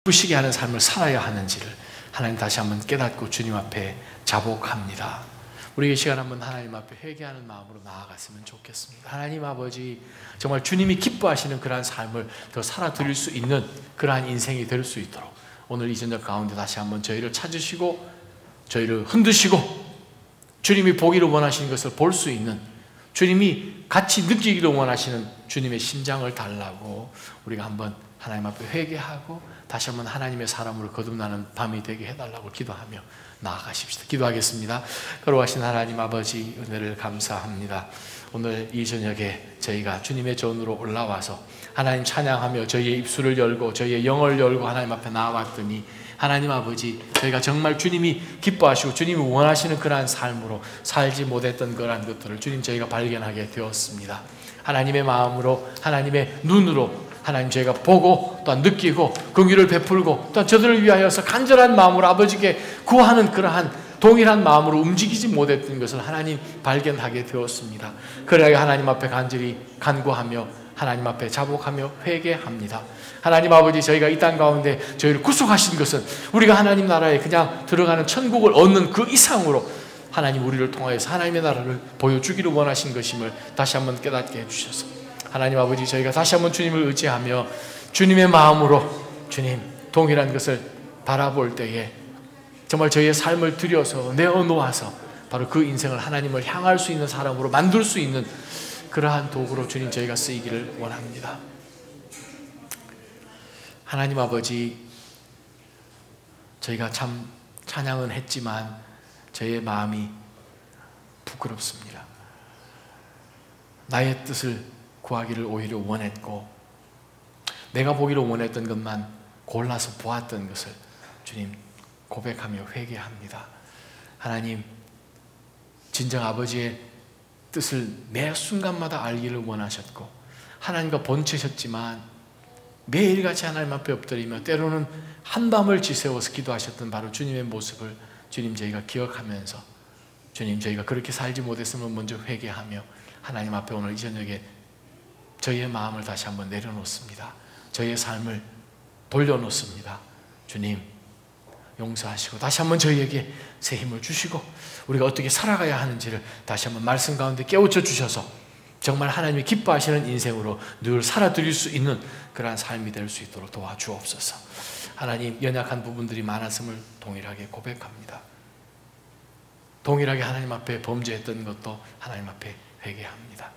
기쁘시게 하는 삶을 살아야 하는지를 하나님 다시 한번 깨닫고 주님 앞에 자복합니다. 우리 이 시간 한번 하나님 앞에 회개하는 마음으로 나아갔으면 좋겠습니다. 하나님 아버지, 정말 주님이 기뻐하시는 그러한 삶을 더 살아드릴 수 있는 그러한 인생이 될 수 있도록 오늘 이 저녁 가운데 다시 한번 저희를 찾으시고 저희를 흔드시고 주님이 보기를 원하시는 것을 볼 수 있는, 주님이 같이 느끼기를 원하시는 주님의 심장을 달라고 우리가 한번 하나님 앞에 회개하고 다시 한번 하나님의 사람으로 거듭나는 밤이 되게 해달라고 기도하며 나아가십시다. 기도하겠습니다. 거룩하신 하나님 아버지, 은혜를 감사합니다. 오늘 이 저녁에 저희가 주님의 전으로 올라와서 하나님 찬양하며 저희의 입술을 열고 저희의 영을 열고 하나님 앞에 나아왔더니 하나님 아버지, 저희가 정말 주님이 기뻐하시고 주님이 원하시는 그러한 삶으로 살지 못했던 그러한 것들을 주님 저희가 발견하게 되었습니다. 하나님의 마음으로, 하나님의 눈으로 하나님 저희가 보고 또한 느끼고 긍휼을 베풀고 또한 저들을 위하여서 간절한 마음으로 아버지께 구하는 그러한 동일한 마음으로 움직이지 못했던 것을 하나님 발견하게 되었습니다. 그래야 하나님 앞에 간절히 간구하며 하나님 앞에 자복하며 회개합니다. 하나님 아버지, 저희가 이 땅 가운데 저희를 구속하신 것은 우리가 하나님 나라에 그냥 들어가는 천국을 얻는 그 이상으로 하나님 우리를 통하여서 하나님의 나라를 보여주기를 원하신 것임을 다시 한번 깨닫게 해주셔서 하나님 아버지, 저희가 다시 한번 주님을 의지하며 주님의 마음으로 주님 동일한 것을 바라볼 때에 정말 저희의 삶을 들여서 내어놓아서 바로 그 인생을 하나님을 향할 수 있는 사람으로 만들 수 있는 그러한 도구로 주님 저희가 쓰이기를 원합니다. 하나님 아버지, 저희가 참 찬양은 했지만 저희의 마음이 부끄럽습니다. 나의 뜻을 구하기를 오히려 원했고 내가 보기를 원했던 것만 골라서 보았던 것을 주님 고백하며 회개합니다. 하나님, 진정 아버지의 뜻을 매 순간마다 알기를 원하셨고 하나님과 번치셨지만 매일같이 하나님 앞에 엎드리며 때로는 한밤을 지새워서 기도하셨던 바로 주님의 모습을 주님 저희가 기억하면서 주님 저희가 그렇게 살지 못했으면 먼저 회개하며 하나님 앞에 오늘 이 저녁에 저희의 마음을 다시 한번 내려놓습니다. 저희의 삶을 돌려놓습니다. 주님 용서하시고 다시 한번 저희에게 새 힘을 주시고 우리가 어떻게 살아가야 하는지를 다시 한번 말씀 가운데 깨우쳐 주셔서 정말 하나님이 기뻐하시는 인생으로 늘 살아드릴 수 있는 그러한 삶이 될 수 있도록 도와주옵소서. 하나님, 연약한 부분들이 많았음을 동일하게 고백합니다. 동일하게 하나님 앞에 범죄했던 것도 하나님 앞에 회개합니다.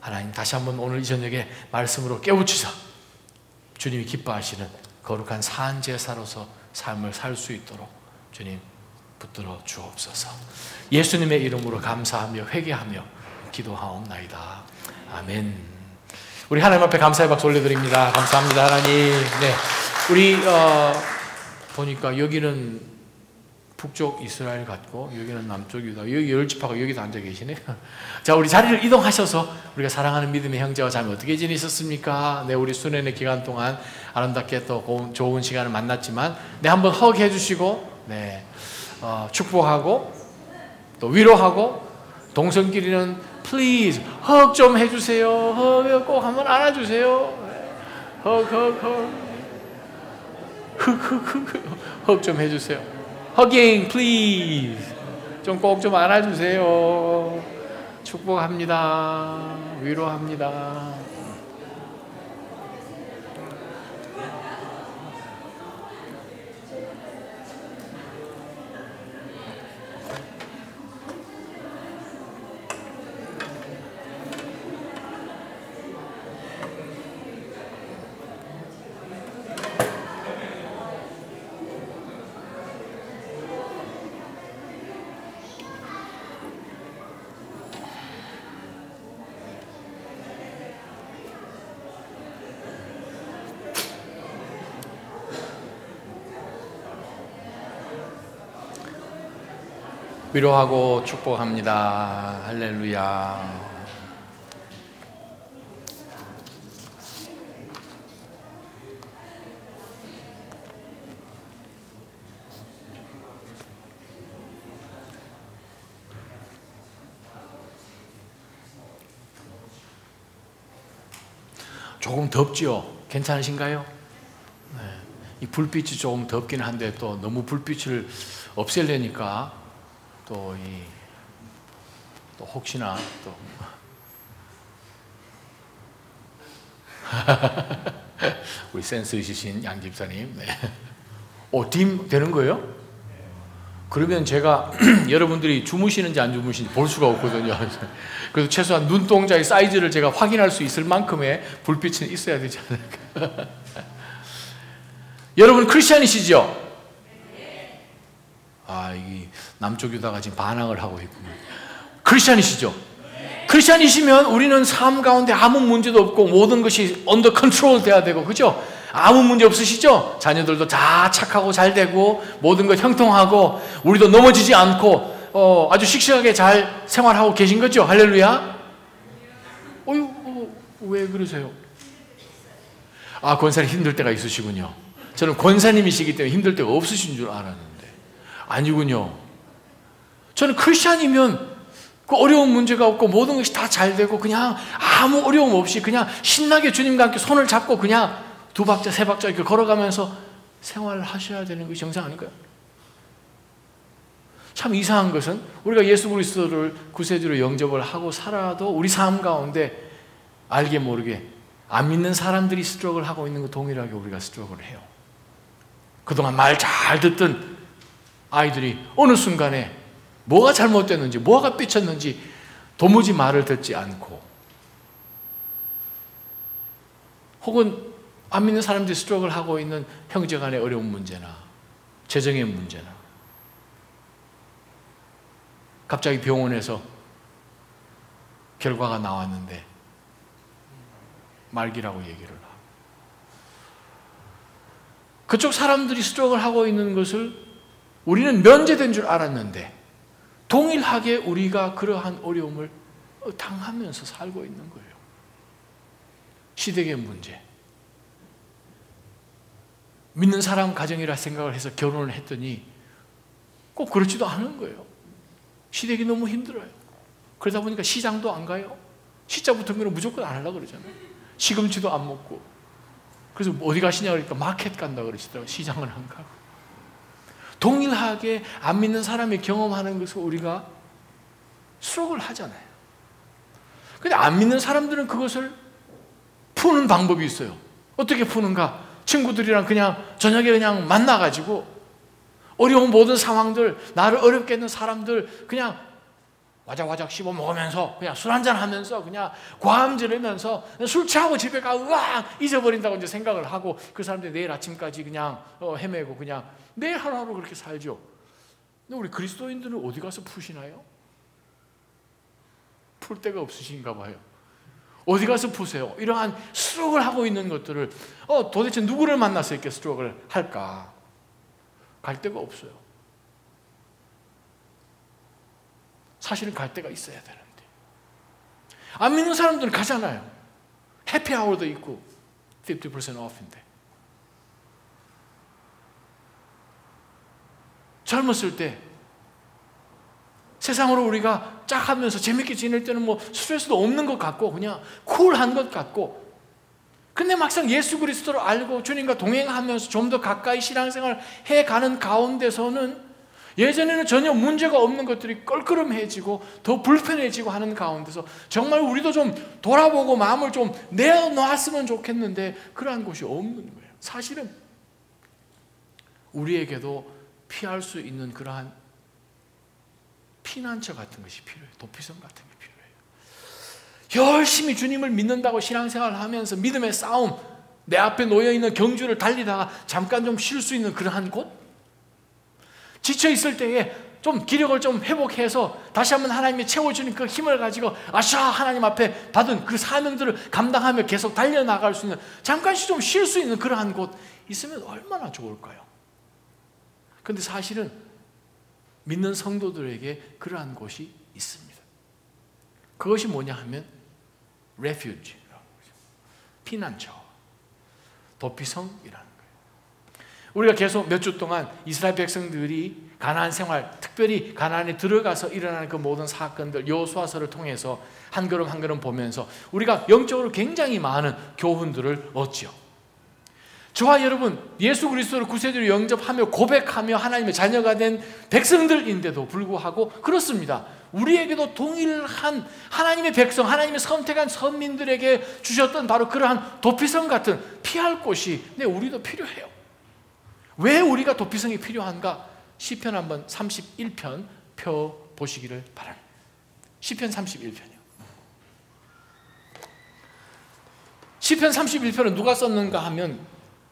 하나님, 다시 한번 오늘 이 저녁에 말씀으로 깨우치사 주님이 기뻐하시는 거룩한 산 제사로서 삶을 살 수 있도록 주님 붙들어 주옵소서. 예수님의 이름으로 감사하며 회개하며 기도하옵나이다. 아멘. 우리 하나님 앞에 감사의 박수 올려드립니다. 감사합니다, 하나님. 네, 우리 보니까 여기는 북쪽 이스라엘 같고 여기는 남쪽 유다, 여기 열지파가 여기도 앉아 계시네. 자, 우리 자리를 이동하셔서 우리가 사랑하는 믿음의 형제와 자매 어떻게 지내셨습니까? 네, 우리 수련회 기간 동안 아름답게 또 좋은 시간을 만났지만 네, 한번 허그해 주시고 네, 축복하고 또 위로하고 동성끼리는 please 허그 좀 해주세요. 허그 꼭 한번 안아주세요. 허그 좀 해주세요. Hugging, please. 좀 꼭 좀 안아주세요. 축복합니다. 위로합니다. 위로하고 축복합니다. 할렐루야. 조금 덥죠? 괜찮으신가요? 네. 이 불빛이 조금 덥긴 한데 또 너무 불빛을 없애려니까 또 혹시나 또 우리 센스 있으신 양 집사님, 네. 딤 되는 거예요? 그러면 제가 여러분들이 주무시는지 안 주무시는지 볼 수가 없거든요. 그래서 최소한 눈동자의 사이즈를 제가 확인할 수 있을 만큼의 불빛은 있어야 되지 않을까. 여러분 크리스찬이시죠? 이 남쪽 유다가 지금 반항을 하고 있군요. 크리스찬이시죠? 크리스찬이시면 우리는 삶 가운데 아무 문제도 없고 모든 것이 언더 컨트롤 돼야 되고, 그죠? 아무 문제 없으시죠? 자녀들도 다 착하고 잘 되고 모든 것 형통하고 우리도 넘어지지 않고 아주 씩씩하게 잘 생활하고 계신 거죠? 할렐루야. 왜 그러세요? 권사님 힘들 때가 있으시군요. 저는 권사님이시기 때문에 힘들 때가 없으신 줄 알았는데 아니군요. 저는 크리스찬이면 그 어려운 문제가 없고 모든 것이 다 잘 되고 그냥 아무 어려움 없이 그냥 신나게 주님과 함께 손을 잡고 그냥 2박자 3박자 이렇게 걸어가면서 생활을 하셔야 되는 것이 정상 아닐까요? 참 이상한 것은 우리가 예수 그리스도를 구세주로 영접을 하고 살아도 우리 삶 가운데 알게 모르게 안 믿는 사람들이 스트럭을 하고 있는 것 동일하게 우리가 스트럭을 해요. 그동안 말 잘 듣던 아이들이 어느 순간에 뭐가 잘못됐는지 뭐가 삐쳤는지 도무지 말을 듣지 않고, 혹은 안 믿는 사람들이 스트럭을 하고 있는 형제 간의 어려운 문제나 재정의 문제나 갑자기 병원에서 결과가 나왔는데 말기라고 얘기를 하고, 그쪽 사람들이 스트럭을 하고 있는 것을 우리는 면제된 줄 알았는데 동일하게 우리가 그러한 어려움을 당하면서 살고 있는 거예요. 시댁의 문제, 믿는 사람 가정이라 생각을 해서 결혼을 했더니 꼭 그렇지도 않은 거예요. 시댁이 너무 힘들어요. 그러다 보니까 시장도 안 가요. 시자 붙으면 무조건 안 하려고 그러잖아요. 시금치도 안 먹고. 그래서 어디 가시냐 그러니까 마켓 간다 그러시더라고요. 시장은 안 가고. 동일하게 안 믿는 사람이 경험하는 것을 우리가 수록을 하잖아요. 근데 안 믿는 사람들은 그것을 푸는 방법이 있어요. 어떻게 푸는가? 친구들이랑 그냥 저녁에 그냥 만나가지고 어려운 모든 상황들, 나를 어렵게 했는 사람들 그냥 와작와작 씹어 먹으면서 그냥 술 한잔 하면서 그냥 과음 지르면서 술 취하고 집에 가 으악 잊어버린다고 이제 생각을 하고 그 사람들이 내일 아침까지 그냥 헤매고 그냥 내일 하루하루 그렇게 살죠. 근데 우리 그리스도인들은 어디 가서 푸시나요? 풀 데가 없으신가 봐요. 어디 가서 푸세요? 이러한 스트럭을 하고 있는 것들을 도대체 누구를 만나서 이렇게 스트럭을 할까? 갈 데가 없어요. 사실은 갈 데가 있어야 되는데 안 믿는 사람들은 가잖아요. 해피아워도 있고 50% off인데 젊었을 때 세상으로 우리가 짝 하면서 재밌게 지낼 때는 뭐 스트레스도 없는 것 같고 그냥 쿨한 것 같고, 근데 막상 예수 그리스도를 알고 주님과 동행하면서 좀 더 가까이 신앙생활을 해가는 가운데서는 예전에는 전혀 문제가 없는 것들이 껄끄럼해지고 더 불편해지고 하는 가운데서 정말 우리도 좀 돌아보고 마음을 좀 내어놨으면 좋겠는데 그러한 곳이 없는 거예요. 사실은 우리에게도 피할 수 있는 그러한 피난처 같은 것이 필요해요. 도피성 같은 게 필요해요. 열심히 주님을 믿는다고 신앙생활을 하면서 믿음의 싸움, 내 앞에 놓여있는 경주를 달리다가 잠깐 좀 쉴 수 있는 그러한 곳, 지쳐있을 때에 좀 기력을 좀 회복해서 다시 한번 하나님이 채워주는 그 힘을 가지고 아샤 하나님 앞에 받은 그 사명들을 감당하며 계속 달려나갈 수 있는, 잠깐씩 좀 쉴 수 있는 그러한 곳 있으면 얼마나 좋을까요? 그런데 사실은 믿는 성도들에게 그러한 곳이 있습니다. 그것이 뭐냐 하면 refuge, 피난처, 도피성이라는 거예요. 우리가 계속 몇 주 동안 이스라엘 백성들이 가나안 생활, 특별히 가나안에 들어가서 일어나는 그 모든 사건들 여호수아서를 통해서 한 걸음 한 걸음 보면서 우리가 영적으로 굉장히 많은 교훈들을 얻죠. 저와 여러분 예수 그리스도를 구세주로 영접하며 고백하며 하나님의 자녀가 된 백성들인데도 불구하고 그렇습니다. 우리에게도 동일한 하나님의 백성, 하나님의 선택한 선민들에게 주셨던 바로 그러한 도피성 같은 피할 곳이 우리도 필요해요. 왜 우리가 도피성이 필요한가? 시편 한번 31편 펴 보시기를 바랍니다. 시편 31편이요. 시편 31편은 누가 썼는가 하면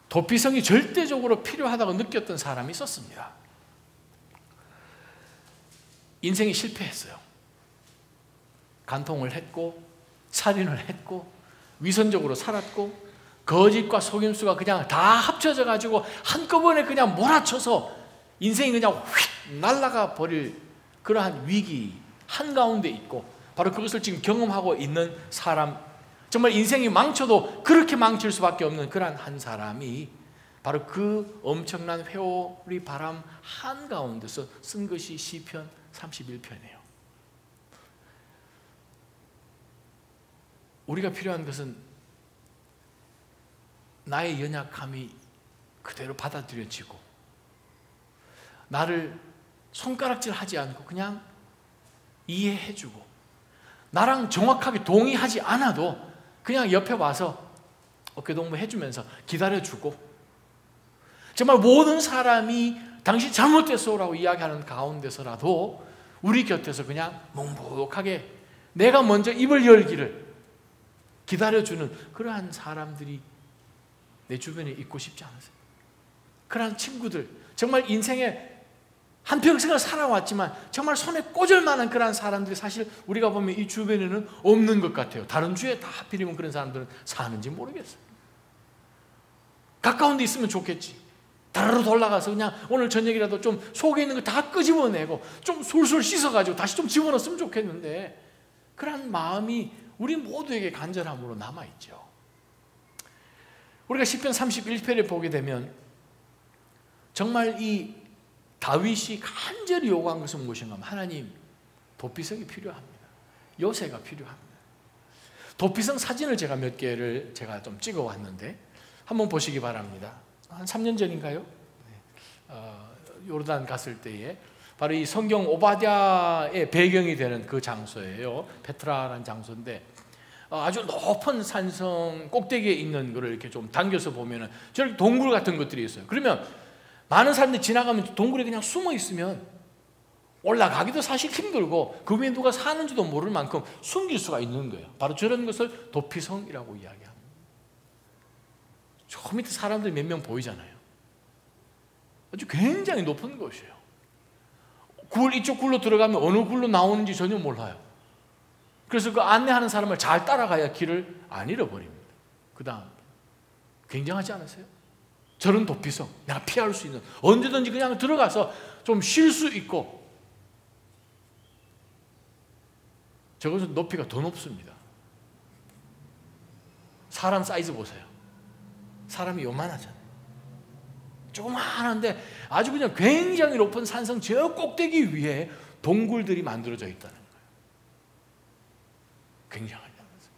도피성이 절대적으로 필요하다고 느꼈던 사람이 썼습니다. 인생이 실패했어요. 간통을 했고 살인을 했고 위선적으로 살았고 거짓과 속임수가 그냥 다 합쳐져 가지고 한꺼번에 그냥 몰아쳐서 인생이 그냥 휙 날아가 버릴 그러한 위기 한가운데 있고 바로 그것을 지금 경험하고 있는 사람, 정말 인생이 망쳐도 그렇게 망칠 수밖에 없는 그러한 한 사람이 바로 그 엄청난 회오리 바람 한가운데서 쓴 것이 시편 31편이에요. 우리가 필요한 것은 나의 연약함이 그대로 받아들여지고 나를 손가락질하지 않고 그냥 이해해주고 나랑 정확하게 동의하지 않아도 그냥 옆에 와서 어깨동무 해주면서 기다려주고 정말 모든 사람이 당신 잘못됐어라고 이야기하는 가운데서라도 우리 곁에서 그냥 묵묵하게 내가 먼저 입을 열기를 기다려주는 그러한 사람들이 내 주변에 있고 싶지 않으세요? 그러한 친구들, 정말 인생에 한평생을 살아왔지만 정말 손에 꽂을 만한 그런 사람들이 사실 우리가 보면 이 주변에는 없는 것 같아요. 다른 주에 다 하필이면 그런 사람들은 사는지 모르겠어요. 가까운 데 있으면 좋겠지. 다르르 돌아가서 그냥 오늘 저녁이라도 좀 속에 있는 거 다 끄집어내고 좀 술술 씻어가지고 다시 좀 집어넣었으면 좋겠는데 그런 마음이 우리 모두에게 간절함으로 남아있죠. 우리가 시편 31편에 보게 되면 정말 이 다윗이 간절히 요구한 것은 무엇인가 하면 하나님 도피성이 필요합니다. 요새가 필요합니다. 도피성 사진을 제가 몇 개를 제가 좀 찍어 왔는데 한번 보시기 바랍니다. 한 3년 전인가요? 요르단 갔을 때에 바로 이 성경 오바댜의 배경이 되는 그 장소예요. 페트라라는 장소인데 아주 높은 산성 꼭대기에 있는 거를 이렇게 좀 당겨서 보면은 저렇게 동굴 같은 것들이 있어요. 그러면 많은 사람들이 지나가면 동굴에 그냥 숨어 있으면 올라가기도 사실 힘들고 그 위에 누가 사는지도 모를 만큼 숨길 수가 있는 거예요. 바로 저런 것을 도피성이라고 이야기합니다. 저 밑에 사람들이 몇 명 보이잖아요. 아주 굉장히 높은 곳이에요. 이쪽 굴로 들어가면 어느 굴로 나오는지 전혀 몰라요. 그래서 그 안내하는 사람을 잘 따라가야 길을 안 잃어버립니다. 그 다음 굉장하지 않으세요? 저런 도피성, 내가 피할 수 있는 언제든지 그냥 들어가서 좀 쉴 수 있고 저것은 높이가 더 높습니다. 사람 사이즈 보세요. 사람이 요만하잖아요. 조그만한데 아주 그냥 굉장히 높은 산성 저 꼭대기 위에 동굴들이 만들어져 있다는 거예요. 굉장하지 않았어요?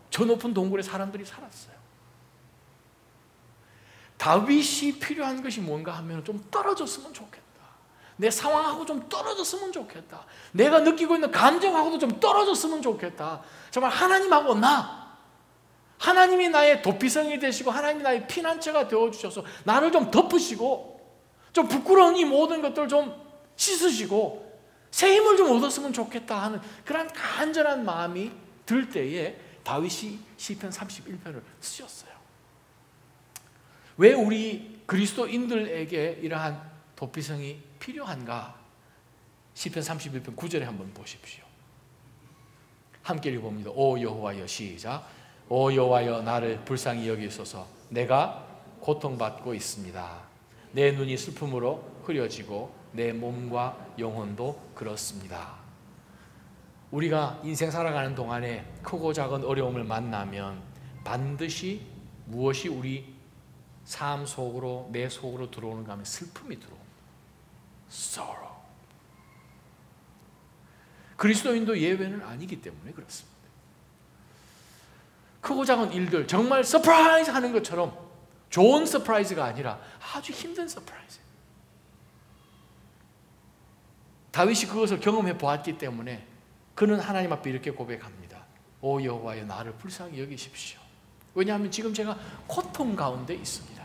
저 높은 동굴에 사람들이 살았어요. 다윗이 필요한 것이 뭔가 하면 좀 떨어졌으면 좋겠다. 내 상황하고 좀 떨어졌으면 좋겠다. 내가 느끼고 있는 감정하고도 좀 떨어졌으면 좋겠다. 정말 하나님하고 하나님이 나의 도피성이 되시고 하나님이 나의 피난처가 되어주셔서 나를 좀 덮으시고 좀 부끄러운 이 모든 것들을 좀 씻으시고 새 힘을 좀 얻었으면 좋겠다 하는 그런 간절한 마음이 들 때에 다윗이 시편 31편을 쓰셨어요. 왜 우리 그리스도인들에게 이러한 도피성이 필요한가? 시편 31편 9절에 한번 보십시오. 함께 읽어봅니다. 오 여호와여, 시작. 오 여호와여, 나를 불쌍히 여기소서. 내가 고통받고 있습니다. 내 눈이 슬픔으로 흐려지고 내 몸과 영혼도 그렇습니다. 우리가 인생 살아가는 동안에 크고 작은 어려움을 만나면 반드시 무엇이 우리 삶 속으로, 내 속으로 들어오는가 하면 슬픔이 들어옵니다. sorrow. 그리스도인도 예외는 아니기 때문에 그렇습니다. 크고 작은 일들 정말 서프라이즈 하는 것처럼 좋은 서프라이즈가 아니라 아주 힘든 서프라이즈. 다윗이 그것을 경험해 보았기 때문에 그는 하나님 앞에 이렇게 고백합니다. 오 여호와여, 나를 불쌍히 여기십시오. 왜냐하면 지금 제가 고통 가운데 있습니다.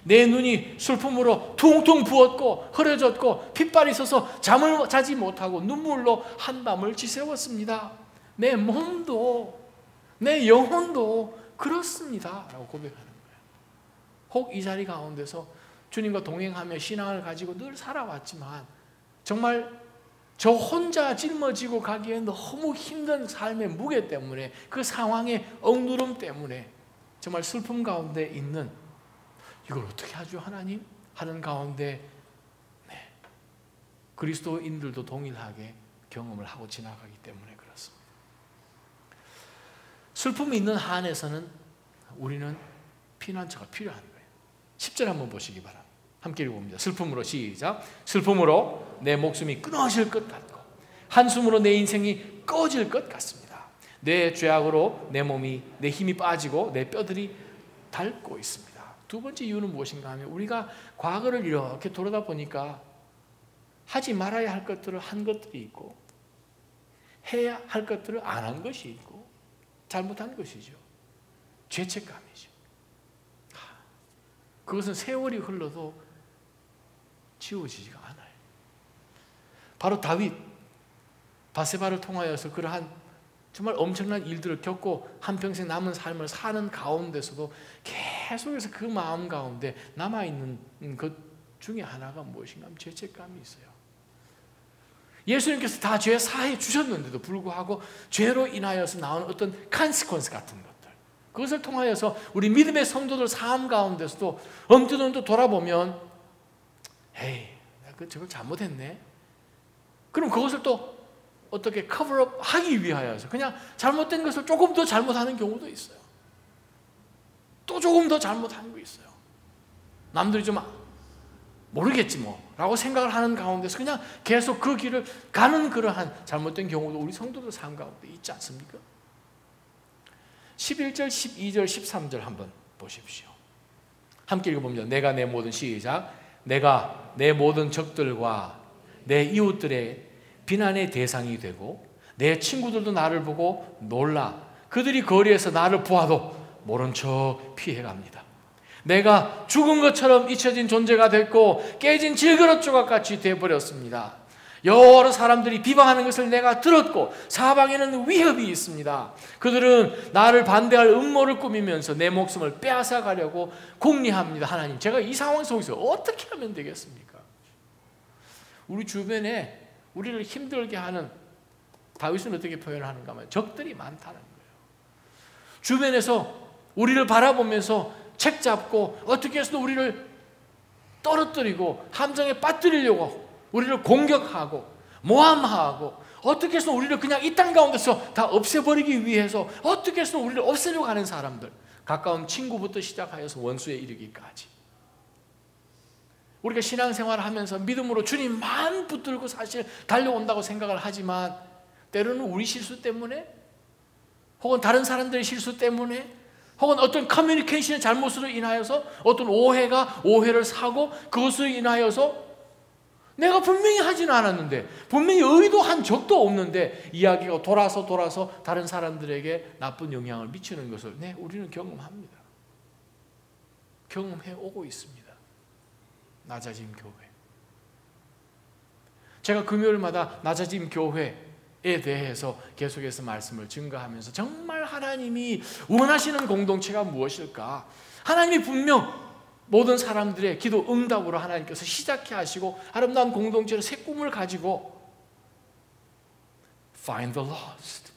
내 눈이 슬픔으로 퉁퉁 부었고 흐려졌고 핏발이 서서 잠을 자지 못하고 눈물로 한밤을 지새웠습니다. 내 몸도 내 영혼도 그렇습니다 라고 고백하는 거예요. 혹 이 자리 가운데서 주님과 동행하며 신앙을 가지고 늘 살아왔지만 정말 저 혼자 짊어지고 가기에 너무 힘든 삶의 무게 때문에, 그 상황의 억누름 때문에 정말 슬픔 가운데 있는, 이걸 어떻게 하죠 하나님? 하는 가운데 그리스도인들도 동일하게 경험을 하고 지나가기 때문에 그렇습니다. 슬픔이 있는 한에서는 우리는 피난처가 필요한 거예요. 10절 한번 보시기 바랍니다. 함께 읽어봅니다. 슬픔으로, 시작. 슬픔으로 내 목숨이 끊어질 것 같고 한숨으로 내 인생이 꺼질 것 같습니다. 내 죄악으로 내 몸이, 내 힘이 빠지고 내 뼈들이 닳고 있습니다. 두 번째 이유는 무엇인가 하면 우리가 과거를 이렇게 돌아다 보니까 하지 말아야 할 것들을 한 것들이 있고 해야 할 것들을 안 한 것이 있고 잘못한 것이죠. 죄책감이죠. 그것은 세월이 흘러도 지워지지가 않아요. 바로 다윗, 바세바를 통하여서 그러한 정말 엄청난 일들을 겪고 한평생 남은 삶을 사는 가운데서도 계속해서 그 마음 가운데 남아있는 것 중에 하나가 무엇인가 하면 죄책감이 있어요. 예수님께서 다 죄 사해 주셨는데도 불구하고 죄로 인하여서 나오는 어떤 consequence 같은 것들, 그것을 통하여서 우리 믿음의 성도들 삶 가운데서도 언뜻 돌아보면 에이, 내가 저걸 잘못했네. 그럼 그것을 또 어떻게 커버업 하기 위하여서 그냥 잘못된 것을 조금 더 잘못하는 경우도 있어요. 또 조금 더 잘못한 거 있어요. 남들이 좀 모르겠지 뭐 라고 생각을 하는 가운데서 그냥 계속 그 길을 가는 그러한 잘못된 경우도 우리 성도들 삶 가운데 있지 않습니까? 11절, 12절, 13절 한번 보십시오. 함께 읽어봅니다. 내가 내 모든, 시작. 내가 내 모든 적들과 내 이웃들의 비난의 대상이 되고 내 친구들도 나를 보고 놀라 그들이 거리에서 나를 보아도 모른 척 피해갑니다. 내가 죽은 것처럼 잊혀진 존재가 됐고 깨진 질그릇 조각같이 되어버렸습니다. 여러 사람들이 비방하는 것을 내가 들었고 사방에는 위협이 있습니다. 그들은 나를 반대할 음모를 꾸미면서 내 목숨을 빼앗아가려고 궁리합니다. 하나님, 제가 이 상황 속에서 어떻게 하면 되겠습니까? 우리 주변에 우리를 힘들게 하는, 다윗은 어떻게 표현하는가 하면 적들이 많다는 거예요. 주변에서 우리를 바라보면서 책 잡고 어떻게 해서든 우리를 떨어뜨리고 함정에 빠뜨리려고 우리를 공격하고 모함하고 어떻게 해서든 우리를 그냥 이 땅 가운데서 다 없애버리기 위해서 어떻게 해서든 우리를 없애려고 하는 사람들, 가까운 친구부터 시작하여서 원수에 이르기까지. 우리가 신앙생활을 하면서 믿음으로 주님만 붙들고 사실 달려온다고 생각을 하지만 때로는 우리 실수 때문에 혹은 다른 사람들의 실수 때문에 혹은 어떤 커뮤니케이션의 잘못으로 인하여서 어떤 오해를 사고 그것으로 인하여서 내가 분명히 하지는 않았는데 분명히 의도한 적도 없는데 이야기가 돌아서 다른 사람들에게 나쁜 영향을 미치는 것을 우리는 경험합니다. 경험해 오고 있습니다. 낮아짐 교회. 제가 금요일마다 낮아짐 교회에 대해서 계속해서 말씀을 증거하면서 정말 하나님이 원하시는 공동체가 무엇일까? 하나님이 분명 모든 사람들의 기도 응답으로 하나님께서 시작해 하시고 아름다운 공동체로 새 꿈을 가지고 Find the lost,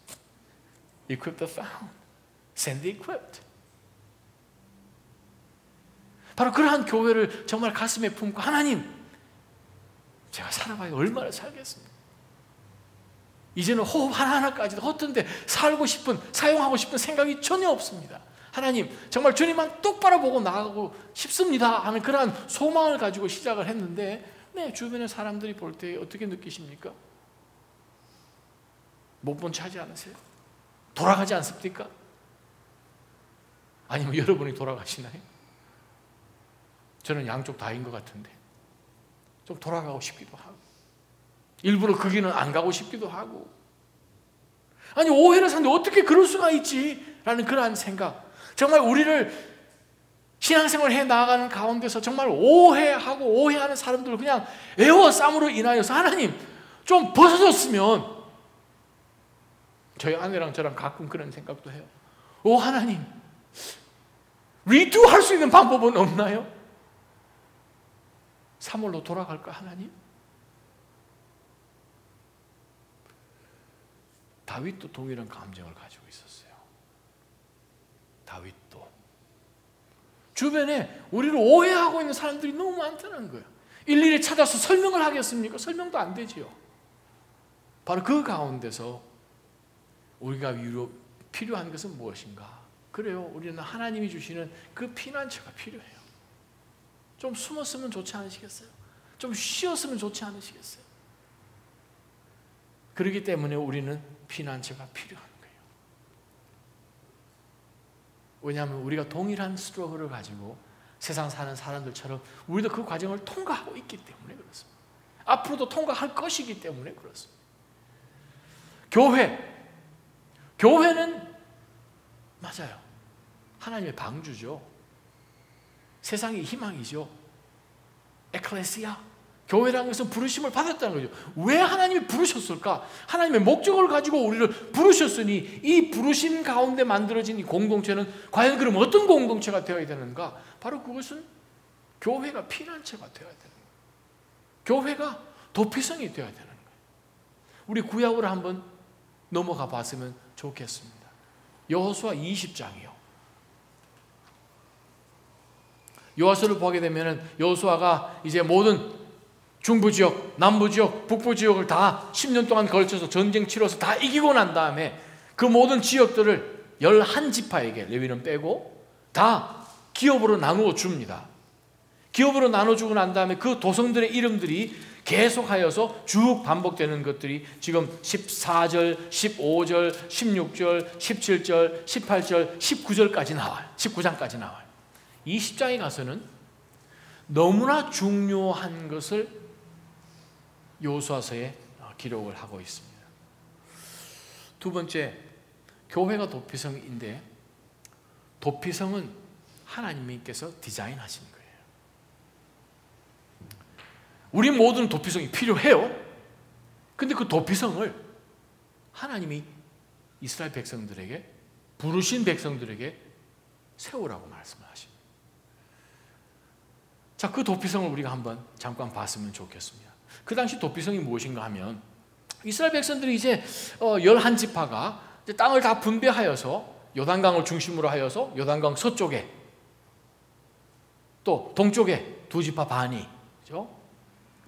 equip the found, send the equipped. 바로 그러한 교회를 정말 가슴에 품고 하나님, 제가 살아봐야 얼마나 살겠습니까? 이제는 호흡 하나하나까지도 헛된데 살고 싶은, 사용하고 싶은 생각이 전혀 없습니다. 하나님, 정말 주님만 똑바로 보고 나가고 싶습니다 하는 그러한 소망을 가지고 시작을 했는데 주변의 사람들이 볼 때 어떻게 느끼십니까? 못 본 체 하지 않으세요? 돌아가지 않습니까? 아니면 여러분이 돌아가시나요? 저는 양쪽 다인 것 같은데 좀 돌아가고 싶기도 하고 일부러 그 길은 안 가고 싶기도 하고 아니 오해를 사는데 어떻게 그럴 수가 있지? 라는 그러한 생각 정말 우리를 신앙생활을 해 나가는 가운데서 정말 오해하고 오해하는 사람들을 그냥 애워싸움으로 인하여서 하나님 좀 벗어졌으면 저희 아내랑 저랑 가끔 그런 생각도 해요. 오 하나님 리두 할 수 있는 방법은 없나요? 3월로 돌아갈까 하나님? 다윗도 동일한 감정을 가지고 있었어요. 다윗도 주변에 우리를 오해하고 있는 사람들이 너무 많다는 거예요. 일일이 찾아서 설명을 하겠습니까? 설명도 안 되지요. 바로 그 가운데서 우리가 필요한 것은 무엇인가? 그래요. 우리는 하나님이 주시는 그 피난처가 필요해요. 좀 숨었으면 좋지 않으시겠어요? 좀 쉬었으면 좋지 않으시겠어요? 그렇기 때문에 우리는 피난처가 필요한 거예요. 왜냐하면 우리가 동일한 스트러글을 가지고 세상 사는 사람들처럼 우리도 그 과정을 통과하고 있기 때문에 그렇습니다. 앞으로도 통과할 것이기 때문에 그렇습니다. 교회는 맞아요. 하나님의 방주죠. 세상의 희망이죠. 에클레시아. 교회라는 것은 부르심을 받았다는 거죠. 왜 하나님이 부르셨을까? 하나님의 목적을 가지고 우리를 부르셨으니 이 부르심 가운데 만들어진 이 공동체는 과연 그럼 어떤 공동체가 되어야 되는가? 바로 그것은 교회가 피난처가 되어야 되는 거예요. 교회가 도피성이 되어야 되는 거예요. 우리 구약으로 한번 넘어가 봤으면 좋겠습니다. 여호수아 20장이요. 여호수아를 보게 되면 여호수아가 이제 모든 중부지역, 남부지역, 북부지역을 다 10년 동안 걸쳐서 전쟁 치러서 다 이기고 난 다음에 그 모든 지역들을 11지파에게 레위는 빼고 다 기업으로 나누어 줍니다. 기업으로 나눠주고 난 다음에 그 도성들의 이름들이 계속하여서 쭉 반복되는 것들이 지금 14절, 15절, 16절, 17절, 18절, 19절까지 나와요. 19장까지 나와요. 이 10장에 가서는 너무나 중요한 것을 여호수아서에 기록을 하고 있습니다. 두 번째, 교회가 도피성인데 도피성은 하나님께서 디자인하신 거예요. 우리 모두는 도피성이 필요해요. 근데 그 도피성을 하나님이 이스라엘 백성들에게, 부르신 백성들에게 세우라고 말씀을 하십니다. 자, 그 도피성을 우리가 한번 잠깐 봤으면 좋겠습니다. 그 당시 도피성이 무엇인가 하면 이스라엘 백성들이 이제 11지파가 땅을 다 분배하여서 요단강을 중심으로 하여서 요단강 서쪽에 또 동쪽에 2지파 반이, 그렇죠?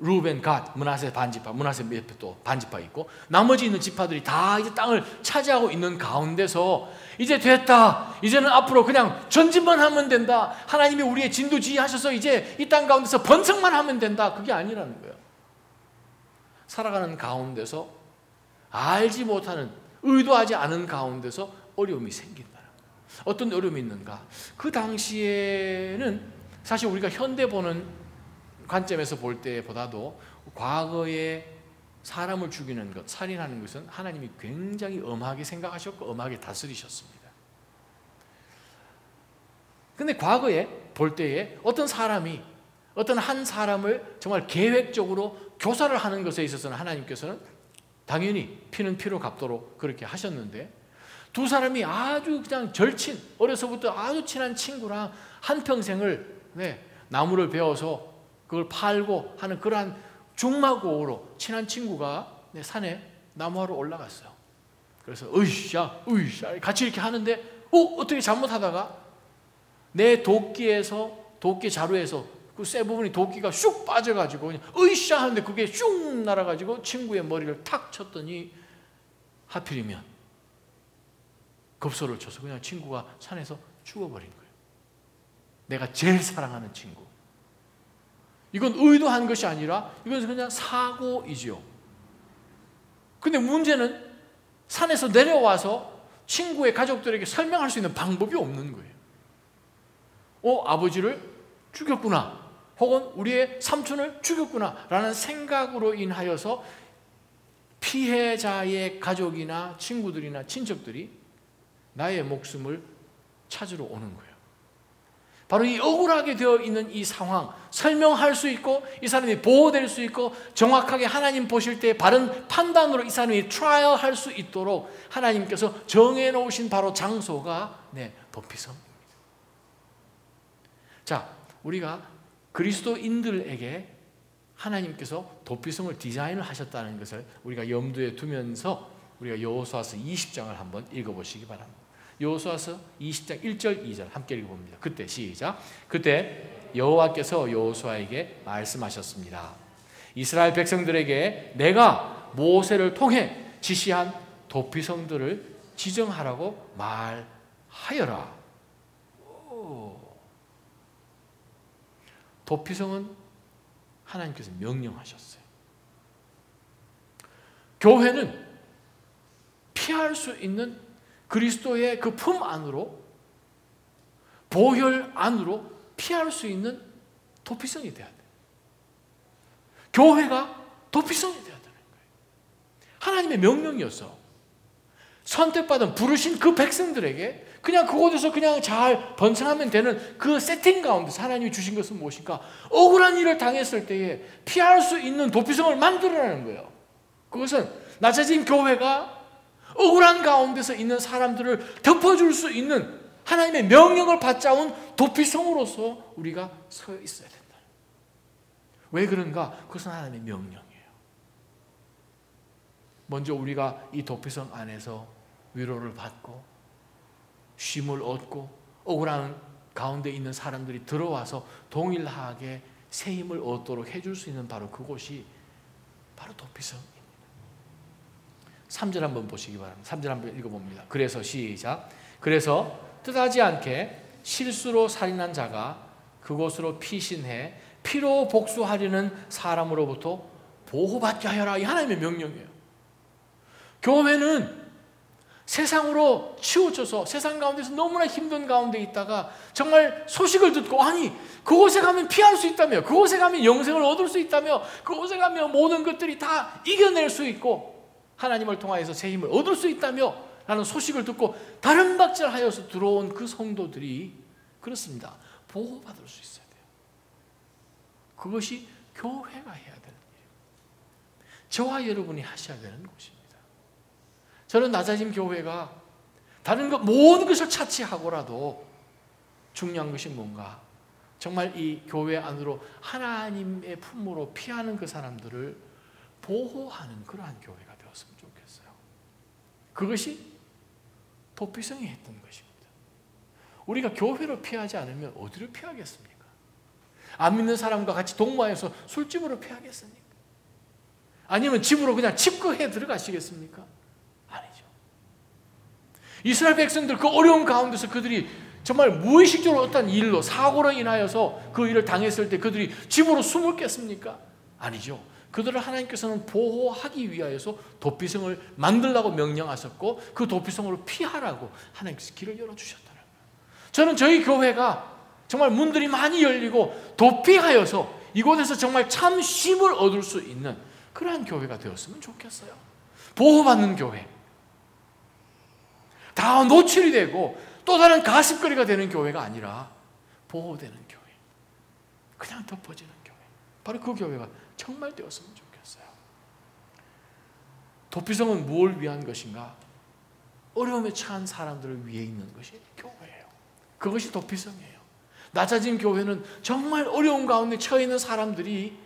루벤, 갓, 므낫세 반지파, 므낫세 또 반지파 있고 나머지 있는 지파들이 다 이제 땅을 차지하고 있는 가운데서 이제 됐다. 이제는 앞으로 그냥 전진만 하면 된다. 하나님이 우리의 진두지휘하셔서 이제 이 땅 가운데서 번성만 하면 된다. 그게 아니라는 거예요. 살아가는 가운데서 알지 못하는, 의도하지 않은 가운데서 어려움이 생긴다. 어떤 어려움이 있는가? 그 당시에는 사실 우리가 현대 보는 관점에서 볼 때보다도 과거에 사람을 죽이는 것, 살인하는 것은 하나님이 굉장히 엄하게 생각하셨고 엄하게 다스리셨습니다. 근데 과거에 볼 때에 어떤 사람이 어떤 한 사람을 정말 계획적으로 교사를 하는 것에 있어서는 하나님께서는 당연히 피는 피로 갚도록 그렇게 하셨는데, 두 사람이 아주 그냥 절친, 어려서부터 아주 친한 친구랑 한평생을 나무를 베어서 그걸 팔고 하는 그러한 중마고로 친한 친구가 산에 나무하러 올라갔어요. 그래서 으쌰 같이 이렇게 하는데 어떻게 잘못하다가 내 도끼에서, 도끼 자루에서 그 쇠 부분이 도끼가 쑥 빠져가지고 그냥 으쌰 하는데 그게 쑥 날아가지고 친구의 머리를 탁 쳤더니 하필이면 급소를 쳐서 그냥 친구가 산에서 죽어버린 거예요. 내가 제일 사랑하는 친구. 이건 의도한 것이 아니라 이건 그냥 사고이죠. 근데 문제는 산에서 내려와서 친구의 가족들에게 설명할 수 있는 방법이 없는 거예요. 아버지를 죽였구나. 혹은 우리의 삼촌을 죽였구나 라는 생각으로 인하여서 피해자의 가족이나 친구들이나 친척들이 나의 목숨을 찾으러 오는 거예요. 바로 이 억울하게 되어 있는 이 상황, 설명할 수 있고 이 사람이 보호될 수 있고 정확하게 하나님 보실 때 바른 판단으로 이 사람이 트라이얼 할 수 있도록 하나님께서 정해놓으신 바로 장소가 도피성입니다. 자, 우리가 그리스도인들에게 하나님께서 도피성을 디자인을 하셨다는 것을 우리가 염두에 두면서 우리가 여호수아서 20장을 한번 읽어보시기 바랍니다. 여호수아서 20장 1절 2절 함께 읽어봅니다. 그때 시작. 그때 여호와께서 여호수아에게 말씀하셨습니다. 이스라엘 백성들에게 내가 모세를 통해 지시한 도피성들을 지정하라고 말하여라. 도피성은 하나님께서 명령하셨어요. 교회는 피할 수 있는 그리스도의 그 품 안으로, 보혈 안으로 피할 수 있는 도피성이 돼야 돼요. 교회가 도피성이 돼야 되는 거예요. 하나님의 명령이었어. 선택받은 부르신 그 백성들에게 그냥 그곳에서 그냥 잘 번성하면 되는 그 세팅 가운데서 하나님이 주신 것은 무엇인가? 억울한 일을 당했을 때에 피할 수 있는 도피성을 만들어라는 거예요. 그것은 낮아진 교회가 억울한 가운데서 있는 사람들을 덮어줄 수 있는 하나님의 명령을 받자온 도피성으로서 우리가 서 있어야 된다. 왜 그런가? 그것은 하나님의 명령이에요. 먼저 우리가 이 도피성 안에서 위로를 받고 쉼을 얻고 억울한 가운데 있는 사람들이 들어와서 동일하게 새 힘을 얻도록 해줄 수 있는 바로 그곳이 바로 도피성입니다. 3절 한번 보시기 바랍니다. 3절 한번 읽어봅니다. 그래서 시작. 그래서 뜻하지 않게 실수로 살인한 자가 그곳으로 피신해 피로 복수하려는 사람으로부터 보호받게 하여라. 이 하나님의 명령이에요. 교회는 세상으로 치우쳐서 세상 가운데서 너무나 힘든 가운데 있다가 정말 소식을 듣고 아니 그곳에 가면 피할 수 있다며, 그곳에 가면 영생을 얻을 수 있다며, 그곳에 가면 모든 것들이 다 이겨낼 수 있고 하나님을 통하여서 새 힘을 얻을 수 있다며 라는 소식을 듣고 다른 박질하여서 들어온 그 성도들이 그렇습니다. 보호받을 수 있어야 돼요. 그것이 교회가 해야 되는 일이에요. 저와 여러분이 하셔야 되는 것입니다. 저는 낮아짐 교회가 다른 것 모든 것을 차치하고라도 중요한 것이 뭔가 정말 이 교회 안으로 하나님의 품으로 피하는 그 사람들을 보호하는 그러한 교회가 되었으면 좋겠어요. 그것이 도피성이 했던 것입니다. 우리가 교회로 피하지 않으면 어디로 피하겠습니까? 안 믿는 사람과 같이 동무하여서 술집으로 피하겠습니까? 아니면 집으로 그냥 집거해 들어가시겠습니까? 아니죠. 이스라엘 백성들 그 어려운 가운데서 그들이 정말 무의식적으로 어떤 일로 사고로 인하여서 그 일을 당했을 때 그들이 집으로 숨었겠습니까? 아니죠. 그들을 하나님께서는 보호하기 위하여서 도피성을 만들라고 명령하셨고 그 도피성으로 피하라고 하나님께서 길을 열어주셨다는 거예요. 저는 저희 교회가 정말 문들이 많이 열리고 도피하여서 이곳에서 정말 참 쉼을 얻을 수 있는 그러한 교회가 되었으면 좋겠어요. 보호받는 교회, 다 노출이 되고 또 다른 가십거리가 되는 교회가 아니라 보호되는 교회, 그냥 덮어지는 교회, 바로 그 교회가 정말 되었으면 좋겠어요. 도피성은 무엇을 위한 것인가? 어려움에 처한 사람들을 위해 있는 것이 교회예요. 그것이 도피성이에요. 낮아진 교회는 정말 어려운 가운데 처해 있는 사람들이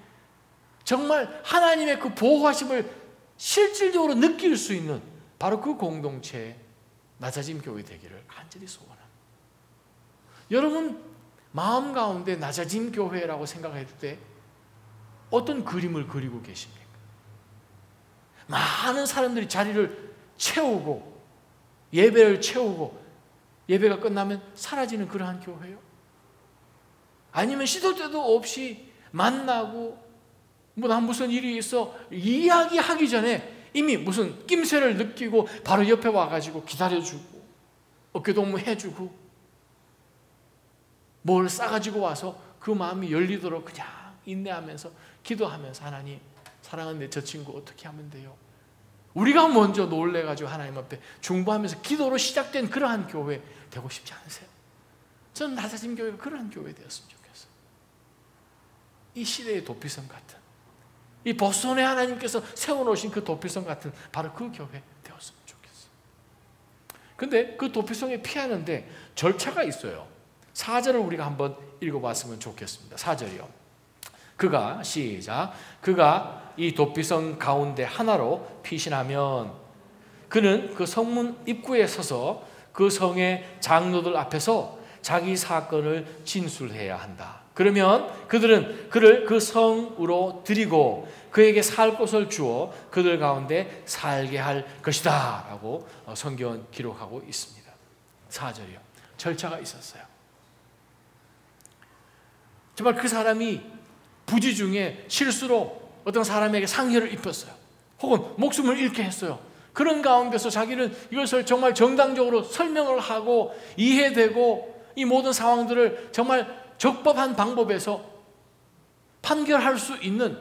정말 하나님의 그 보호하심을 실질적으로 느낄 수 있는 바로 그 공동체의 낮아진 교회 되기를 간절히 소원합니다. 여러분 마음 가운데 낮아진 교회라고 생각할 때 어떤 그림을 그리고 계십니까? 많은 사람들이 자리를 채우고 예배를 채우고 예배가 끝나면 사라지는 그러한 교회요? 아니면 시도 때도 없이 만나고 무슨 일이 있어 이야기하기 전에 이미 무슨 낌새를 느끼고 바로 옆에 와가지고 기다려주고 어깨동무 해주고 뭘 싸가지고 와서 그 마음이 열리도록 그냥 인내하면서 기도하면서 하나님, 사랑하는 저 친구 어떻게 하면 돼요? 우리가 먼저 놀래가지고 하나님 앞에 중보하면서 기도로 시작된 그러한 교회 되고 싶지 않으세요? 저는 낮아진 교회가 그러한 교회 되었으면 좋겠어요. 이 시대의 도피성 같은, 이 보스턴에 하나님께서 세워놓으신 그 도피성 같은 바로 그 교회 되었으면 좋겠어요. 근데 그 도피성에 피하는데 절차가 있어요. 4절을 우리가 한번 읽어봤으면 좋겠습니다. 4절이요. 그가, 시작, 그가 이 도피성 가운데 하나로 피신하면 그는 그 성문 입구에 서서 그 성의 장로들 앞에서 자기 사건을 진술해야 한다. 그러면 그들은 그를 그 성으로 들이고 그에게 살 곳을 주어 그들 가운데 살게 할 것이다 라고 성경은 기록하고 있습니다. 4절이요. 절차가 있었어요. 정말 그 사람이 부지 중에 실수로 어떤 사람에게 상해를 입혔어요. 혹은 목숨을 잃게 했어요. 그런 가운데서 자기는 이것을 정말 정당적으로 설명을 하고 이해되고 이 모든 상황들을 정말 적법한 방법에서 판결할 수 있는,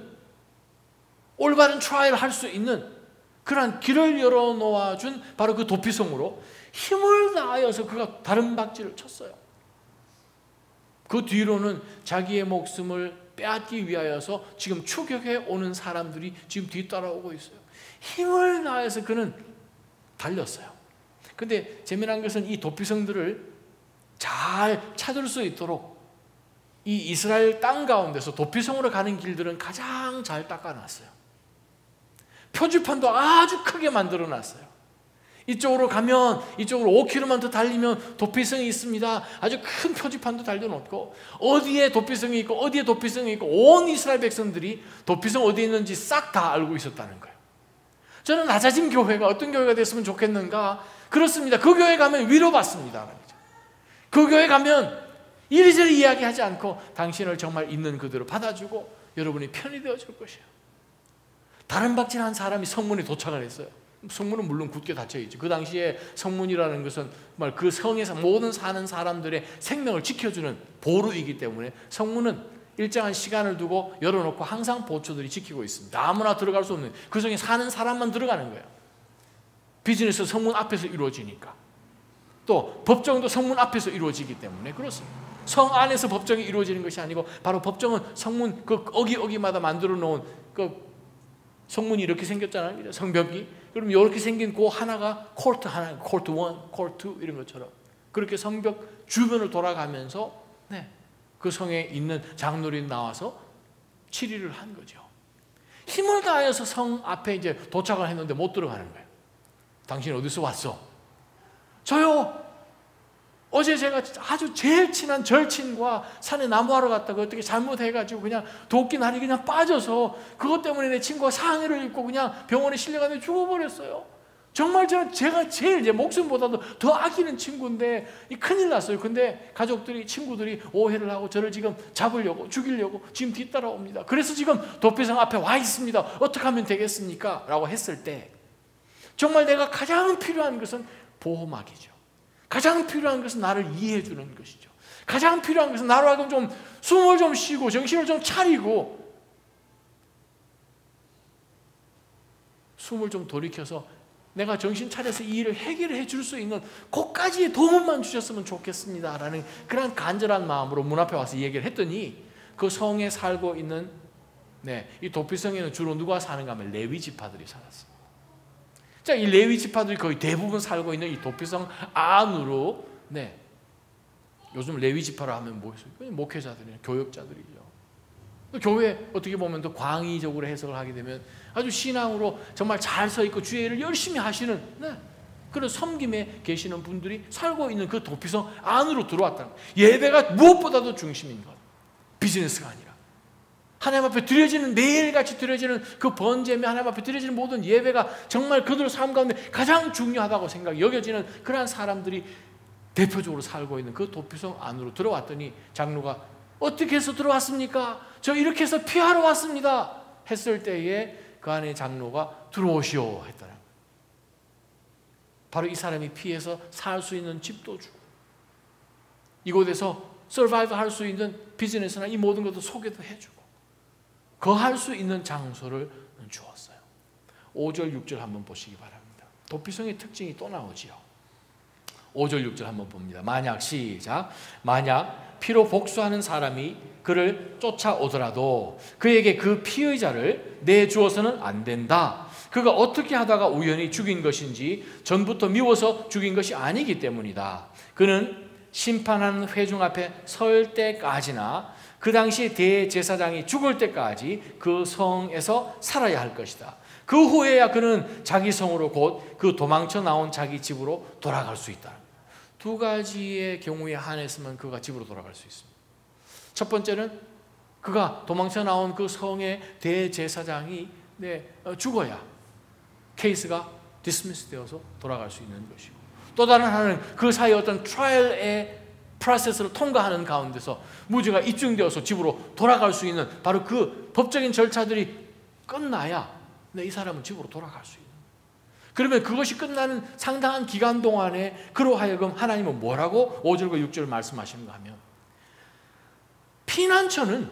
올바른 트라이를 할 수 있는 그러한 길을 열어놓아준 바로 그 도피성으로 힘을 다하여서 그가 다른 박질을 쳤어요. 그 뒤로는 자기의 목숨을 빼앗기 위하여서 지금 추격해 오는 사람들이 지금 뒤따라오고 있어요. 힘을 다해서 그는 달렸어요. 근데 재미난 것은 이 도피성들을 잘 찾을 수 있도록 이 이스라엘 땅 가운데서 도피성으로 가는 길들은 가장 잘 닦아놨어요. 표지판도 아주 크게 만들어놨어요. 이쪽으로 가면, 이쪽으로 5km만 더 달리면 도피성이 있습니다. 아주 큰 표지판도 달려놓고 어디에 도피성이 있고 어디에 도피성이 있고 온 이스라엘 백성들이 도피성 어디에 있는지 싹 다 알고 있었다는 거예요. 저는 낮아진 교회가 어떤 교회가 됐으면 좋겠는가? 그렇습니다. 그 교회 가면 위로받습니다. 그 교회 가면 이리저리 이야기하지 않고 당신을 정말 있는 그대로 받아주고 여러분이 편이 되어줄 것이에요. 다른 박질한 사람이 성문에 도착을 했어요. 성문은 물론 굳게 닫혀있죠. 그 당시에 성문이라는 것은 정말 그 성에서 모든 사는 사람들의 생명을 지켜주는 보루이기 때문에 성문은 일정한 시간을 두고 열어놓고 항상 보초들이 지키고 있습니다. 아무나 들어갈 수 없는, 그 성에 사는 사람만 들어가는 거예요. 비즈니스 성문 앞에서 이루어지니까. 또 법정도 성문 앞에서 이루어지기 때문에 그렇습니다. 성 안에서 법정이 이루어지는 것이 아니고 바로 법정은 성문 그 어기어기마다 만들어 놓은 그 성문이 이렇게 생겼잖아요. 성벽이. 그럼 이렇게 생긴 그 하나가 코트 하나, 코트 1, 코트 2 이런 것처럼 그렇게 성벽 주변을 돌아가면서 그 성에 있는 장로들이 나와서 치리를 한 거죠. 힘을 다해서 성 앞에 이제 도착을 했는데 못 들어가는 거예요. 당신 어디서 왔어? 저요. 어제 제가 아주 제일 친한 절친과 산에 나무하러 갔다가 어떻게 잘못해가지고 그냥 도끼날이 그냥 빠져서 그것 때문에 내 친구가 상해를 입고 그냥 병원에 실려가는데 죽어버렸어요. 정말 제가 제일 제 목숨보다도 더 아끼는 친구인데 큰일 났어요. 근데 가족들이, 친구들이 오해를 하고 저를 지금 잡으려고, 죽이려고 지금 뒤따라옵니다. 그래서 지금 도피성 앞에 와 있습니다. 어떻게 하면 되겠습니까? 라고 했을 때 정말 내가 가장 필요한 것은 보호막이죠. 가장 필요한 것은 나를 이해해 주는 것이죠. 가장 필요한 것은 나로 하여금 좀 숨을 좀 쉬고 정신을 좀 차리고 숨을 좀 돌이켜서 내가 정신 차려서 이 일을 해결해 줄 수 있는 그까지의 도움만 주셨으면 좋겠습니다 라는 그런 간절한 마음으로 문 앞에 와서 얘기를 했더니 그 성에 살고 있는 이 도피성에는 주로 누가 사는가 하면 레위 지파들이 살았어요. 자, 이 레위 지파들이 거의 대부분 살고 있는 이 도피성 안으로 요즘 레위 지파라 하면 뭐였어요? 목회자들이나 교역자들이죠. 교회 어떻게 보면 더 광의적으로 해석을 하게 되면 아주 신앙으로 정말 잘 서 있고 주의 일을 열심히 하시는 그런 섬김에 계시는 분들이 살고 있는 그 도피성 안으로 들어왔다는 거예요. 예배가 무엇보다도 중심인 것. 비즈니스가 아니라. 하나님 앞에 드려지는, 매일같이 드려지는 그 번제며 하나님 앞에 드려지는 모든 예배가 정말 그들의 삶 가운데 가장 중요하다고 여겨지는 그러한 사람들이 대표적으로 살고 있는 그 도피성 안으로 들어왔더니 장로가 어떻게 해서 들어왔습니까? 저 이렇게 해서 피하러 왔습니다 했을 때에 그 안에 장로가 들어오시오 했더라. 바로 이 사람이 피해서 살 수 있는 집도 주고 이곳에서 서바이브 할 수 있는 비즈니스나 이 모든 것도 소개도 해주고 거할 수 있는 장소를 주었어요. 5절 6절 한번 보시기 바랍니다. 도피성의 특징이 또 나오지요. 5절 6절 한번 봅니다. 만약 시작. 만약 피로 복수하는 사람이 그를 쫓아오더라도 그에게 그 피의자를 내주어서는 안 된다. 그가 어떻게 하다가 우연히 죽인 것인지 전부터 미워서 죽인 것이 아니기 때문이다. 그는 심판하는 회중 앞에 설 때까지나 그 당시 대제사장이 죽을 때까지 그 성에서 살아야 할 것이다. 그 후에야 그는 자기 성으로 곧 그 도망쳐 나온 자기 집으로 돌아갈 수 있다. 두 가지의 경우에 한해서만 그가 집으로 돌아갈 수 있습니다. 첫 번째는 그가 도망쳐 나온 그 성의 대제사장이 죽어야 케이스가 디스미스 되어서 돌아갈 수 있는 것이고, 또 다른 하나는 그 사이 어떤 트라이얼의 프로세스를 통과하는 가운데서 무죄가 입증되어서 집으로 돌아갈 수 있는 바로 그 법적인 절차들이 끝나야 이 사람은 집으로 돌아갈 수 있는. 그러면 그것이 끝나는 상당한 기간 동안에 그로 하여금 하나님은 뭐라고 5절과 6절을 말씀하시는가 하면, 피난처는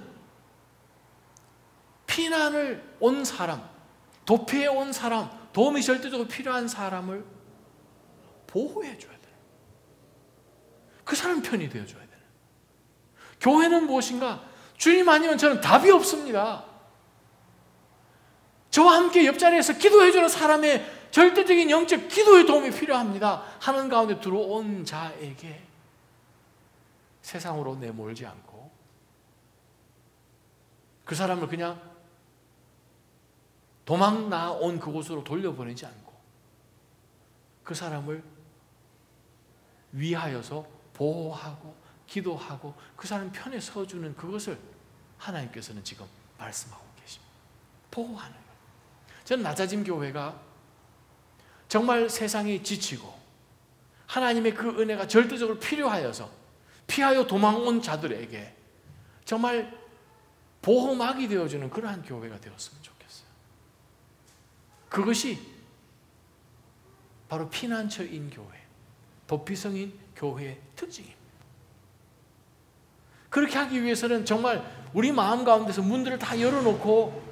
피난을 온 사람, 도피해 온 사람, 도움이 절대적으로 필요한 사람을 보호해 줘야 돼요. 그 사람 편이 되어 줘야 돼요. 교회는 무엇인가? 주님 아니면 저는 답이 없습니다. 저와 함께 옆자리에서 기도해 주는 사람의 절대적인 영적 기도의 도움이 필요합니다 하는 가운데 들어온 자에게 세상으로 내몰지 않고 그 사람을 그냥 도망 나온 그곳으로 돌려보내지 않고 그 사람을 위하여서 보호하고 기도하고 그 사람 편에 서주는 그것을 하나님께서는 지금 말씀하고 계십니다. 보호하는 거예요. 저는 낮아짐 교회가 정말 세상이 지치고 하나님의 그 은혜가 절대적으로 필요하여서 피하여 도망온 자들에게 정말 보호막이 되어주는 그러한 교회가 되었으면 좋겠어요. 그것이 바로 피난처인 교회, 도피성인 교회의 특징입니다. 그렇게 하기 위해서는 정말 우리 마음 가운데서 문들을 다 열어놓고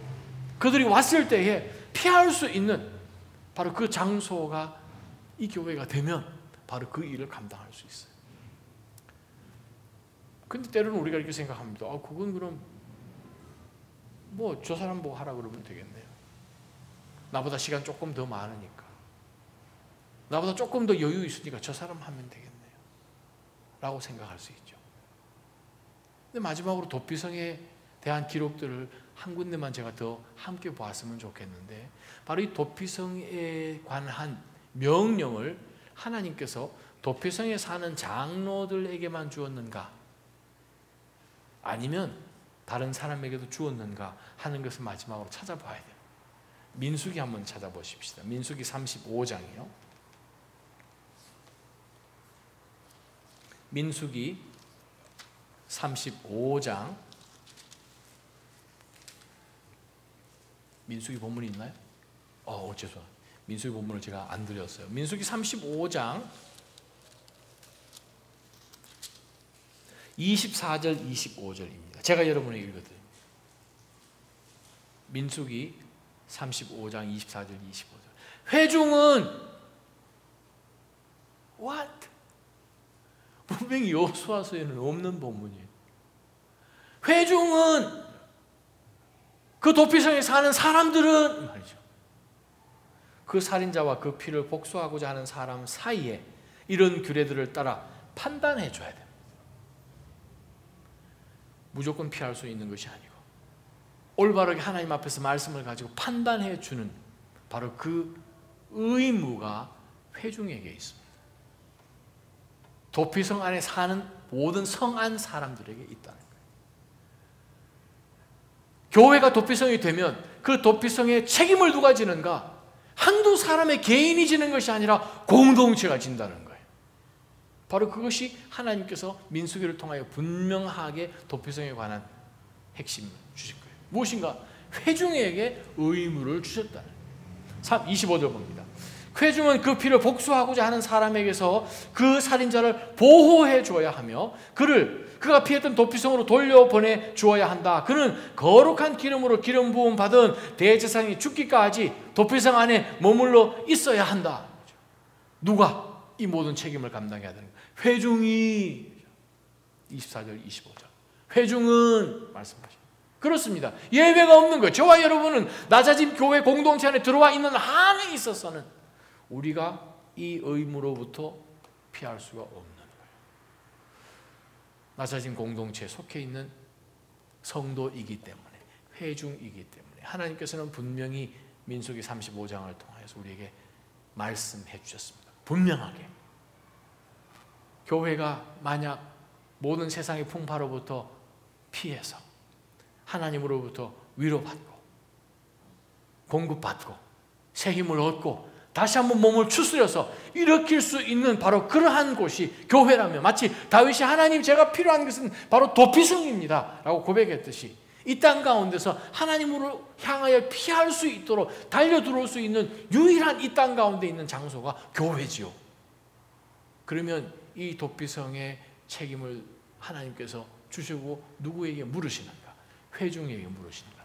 그들이 왔을 때에 피할 수 있는 바로 그 장소가 이 교회가 되면 바로 그 일을 감당할 수 있어요. 근데 때로는 우리가 이렇게 생각합니다. 그건 그럼 뭐 저 사람 뭐 하라 그러면 되겠네요. 나보다 시간 조금 더 많으니까, 나보다 조금 더 여유 있으니까 저 사람 하면 되겠네요 라고 생각할 수 있죠. 근데 마지막으로 도피성에 대한 기록들을 한 군데만 제가 더 함께 보았으면 좋겠는데, 바로 이 도피성에 관한 명령을 하나님께서 도피성에 사는 장로들에게만 주었는가 아니면 다른 사람에게도 주었는가 하는 것을 마지막으로 찾아봐야 돼요. 민수기 한번 찾아보십시다. 민수기 35장이요. 민수기 35장. 민수기 본문이 있나요? 죄송합니다. 민수기 본문을 제가 안 드렸어요. 민수기 35장 24절 25절입니다. 제가 여러분에게 읽어드립니다. 민수기 35장 24절 25절. 회중은 what? 분명히 여호수아서에는 없는 본문이에요. 회중은 그 도피성에 사는 사람들은 말이죠. 그 살인자와 그 피를 복수하고자 하는 사람 사이에 이런 규례들을 따라 판단해 줘야 됩니다. 무조건 피할 수 있는 것이 아니고 올바르게 하나님 앞에서 말씀을 가지고 판단해 주는 바로 그 의무가 회중에게 있습니다. 도피성 안에 사는 모든 성안 사람들에게 있다는 거예요. 교회가 도피성이 되면 그 도피성의 책임을 누가 지는가? 한두 사람의 개인이 지는 것이 아니라 공동체가 진다는 거예요. 바로 그것이 하나님께서 민수기를 통하여 분명하게 도피성에 관한 핵심을 주실 거예요. 무엇인가? 회중에게 의무를 주셨다는 거예요. 25절 봅니다. 회중은 그 피를 복수하고자 하는 사람에게서 그 살인자를 보호해 주어야 하며 그가 피했던 도피성으로 돌려보내 주어야 한다. 그는 거룩한 기름으로 기름 부음 받은 대제사장이 죽기까지 도피성 안에 머물러 있어야 한다. 누가 이 모든 책임을 감당해야 되는 거예요? 회중이. 24절 25절 회중은 말씀하십니다. 그렇습니다. 예외가 없는 거예요. 저와 여러분은 낮아진 교회 공동체 안에 들어와 있는 한에 있어서는 우리가 이 의무로부터 피할 수가 없는 거예요. 낮아진 공동체에 속해 있는 성도이기 때문에, 회중이기 때문에 하나님께서는 분명히 민수기 35장을 통해서 우리에게 말씀해 주셨습니다. 분명하게 교회가 만약 모든 세상의 풍파로부터 피해서 하나님으로부터 위로받고 공급받고 새 힘을 얻고 다시 한번 몸을 추스려서 일으킬 수 있는 바로 그러한 곳이 교회라면, 마치 다윗이 하나님 제가 필요한 것은 바로 도피성입니다 라고 고백했듯이 이 땅 가운데서 하나님으로 향하여 피할 수 있도록 달려 들어올 수 있는 유일한 이 땅 가운데 있는 장소가 교회지요. 그러면 이 도피성의 책임을 하나님께서 주시고 누구에게 물으시는가? 회중에게 물으시는가?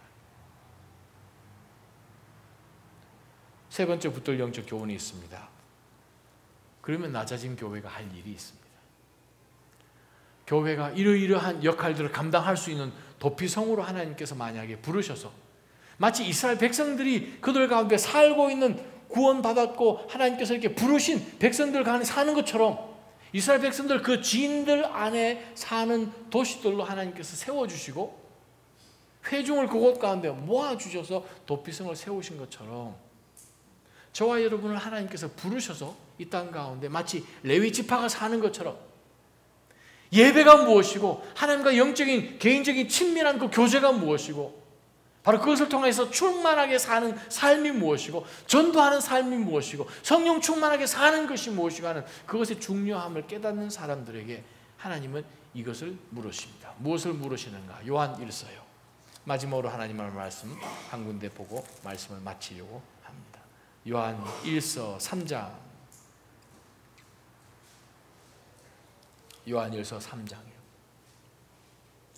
세 번째 붙들 영적 교훈이 있습니다. 그러면 낮아진 교회가 할 일이 있습니다. 교회가 이러이러한 역할들을 감당할 수 있는 도피성으로 하나님께서 만약에 부르셔서 마치 이스라엘 백성들이 그들 가운데 살고 있는 구원받았고 하나님께서 이렇게 부르신 백성들 가운데 사는 것처럼 이스라엘 백성들 그 지인들 안에 사는 도시들로 하나님께서 세워주시고 회중을 그곳 가운데 모아주셔서 도피성을 세우신 것처럼 저와 여러분을 하나님께서 부르셔서 이 땅 가운데 마치 레위 지파가 사는 것처럼 예배가 무엇이고 하나님과 영적인 개인적인 친밀한 그 교제가 무엇이고 바로 그것을 통해서 충만하게 사는 삶이 무엇이고 전도하는 삶이 무엇이고 성령 충만하게 사는 것이 무엇이고 하는 그것의 중요함을 깨닫는 사람들에게 하나님은 이것을 물으십니다. 무엇을 물으시는가? 요한 1서요. 마지막으로 하나님의 말씀 한 군데 보고 말씀을 마치려고 합니다. 요한 1서 3장 요한 1서 3장이요.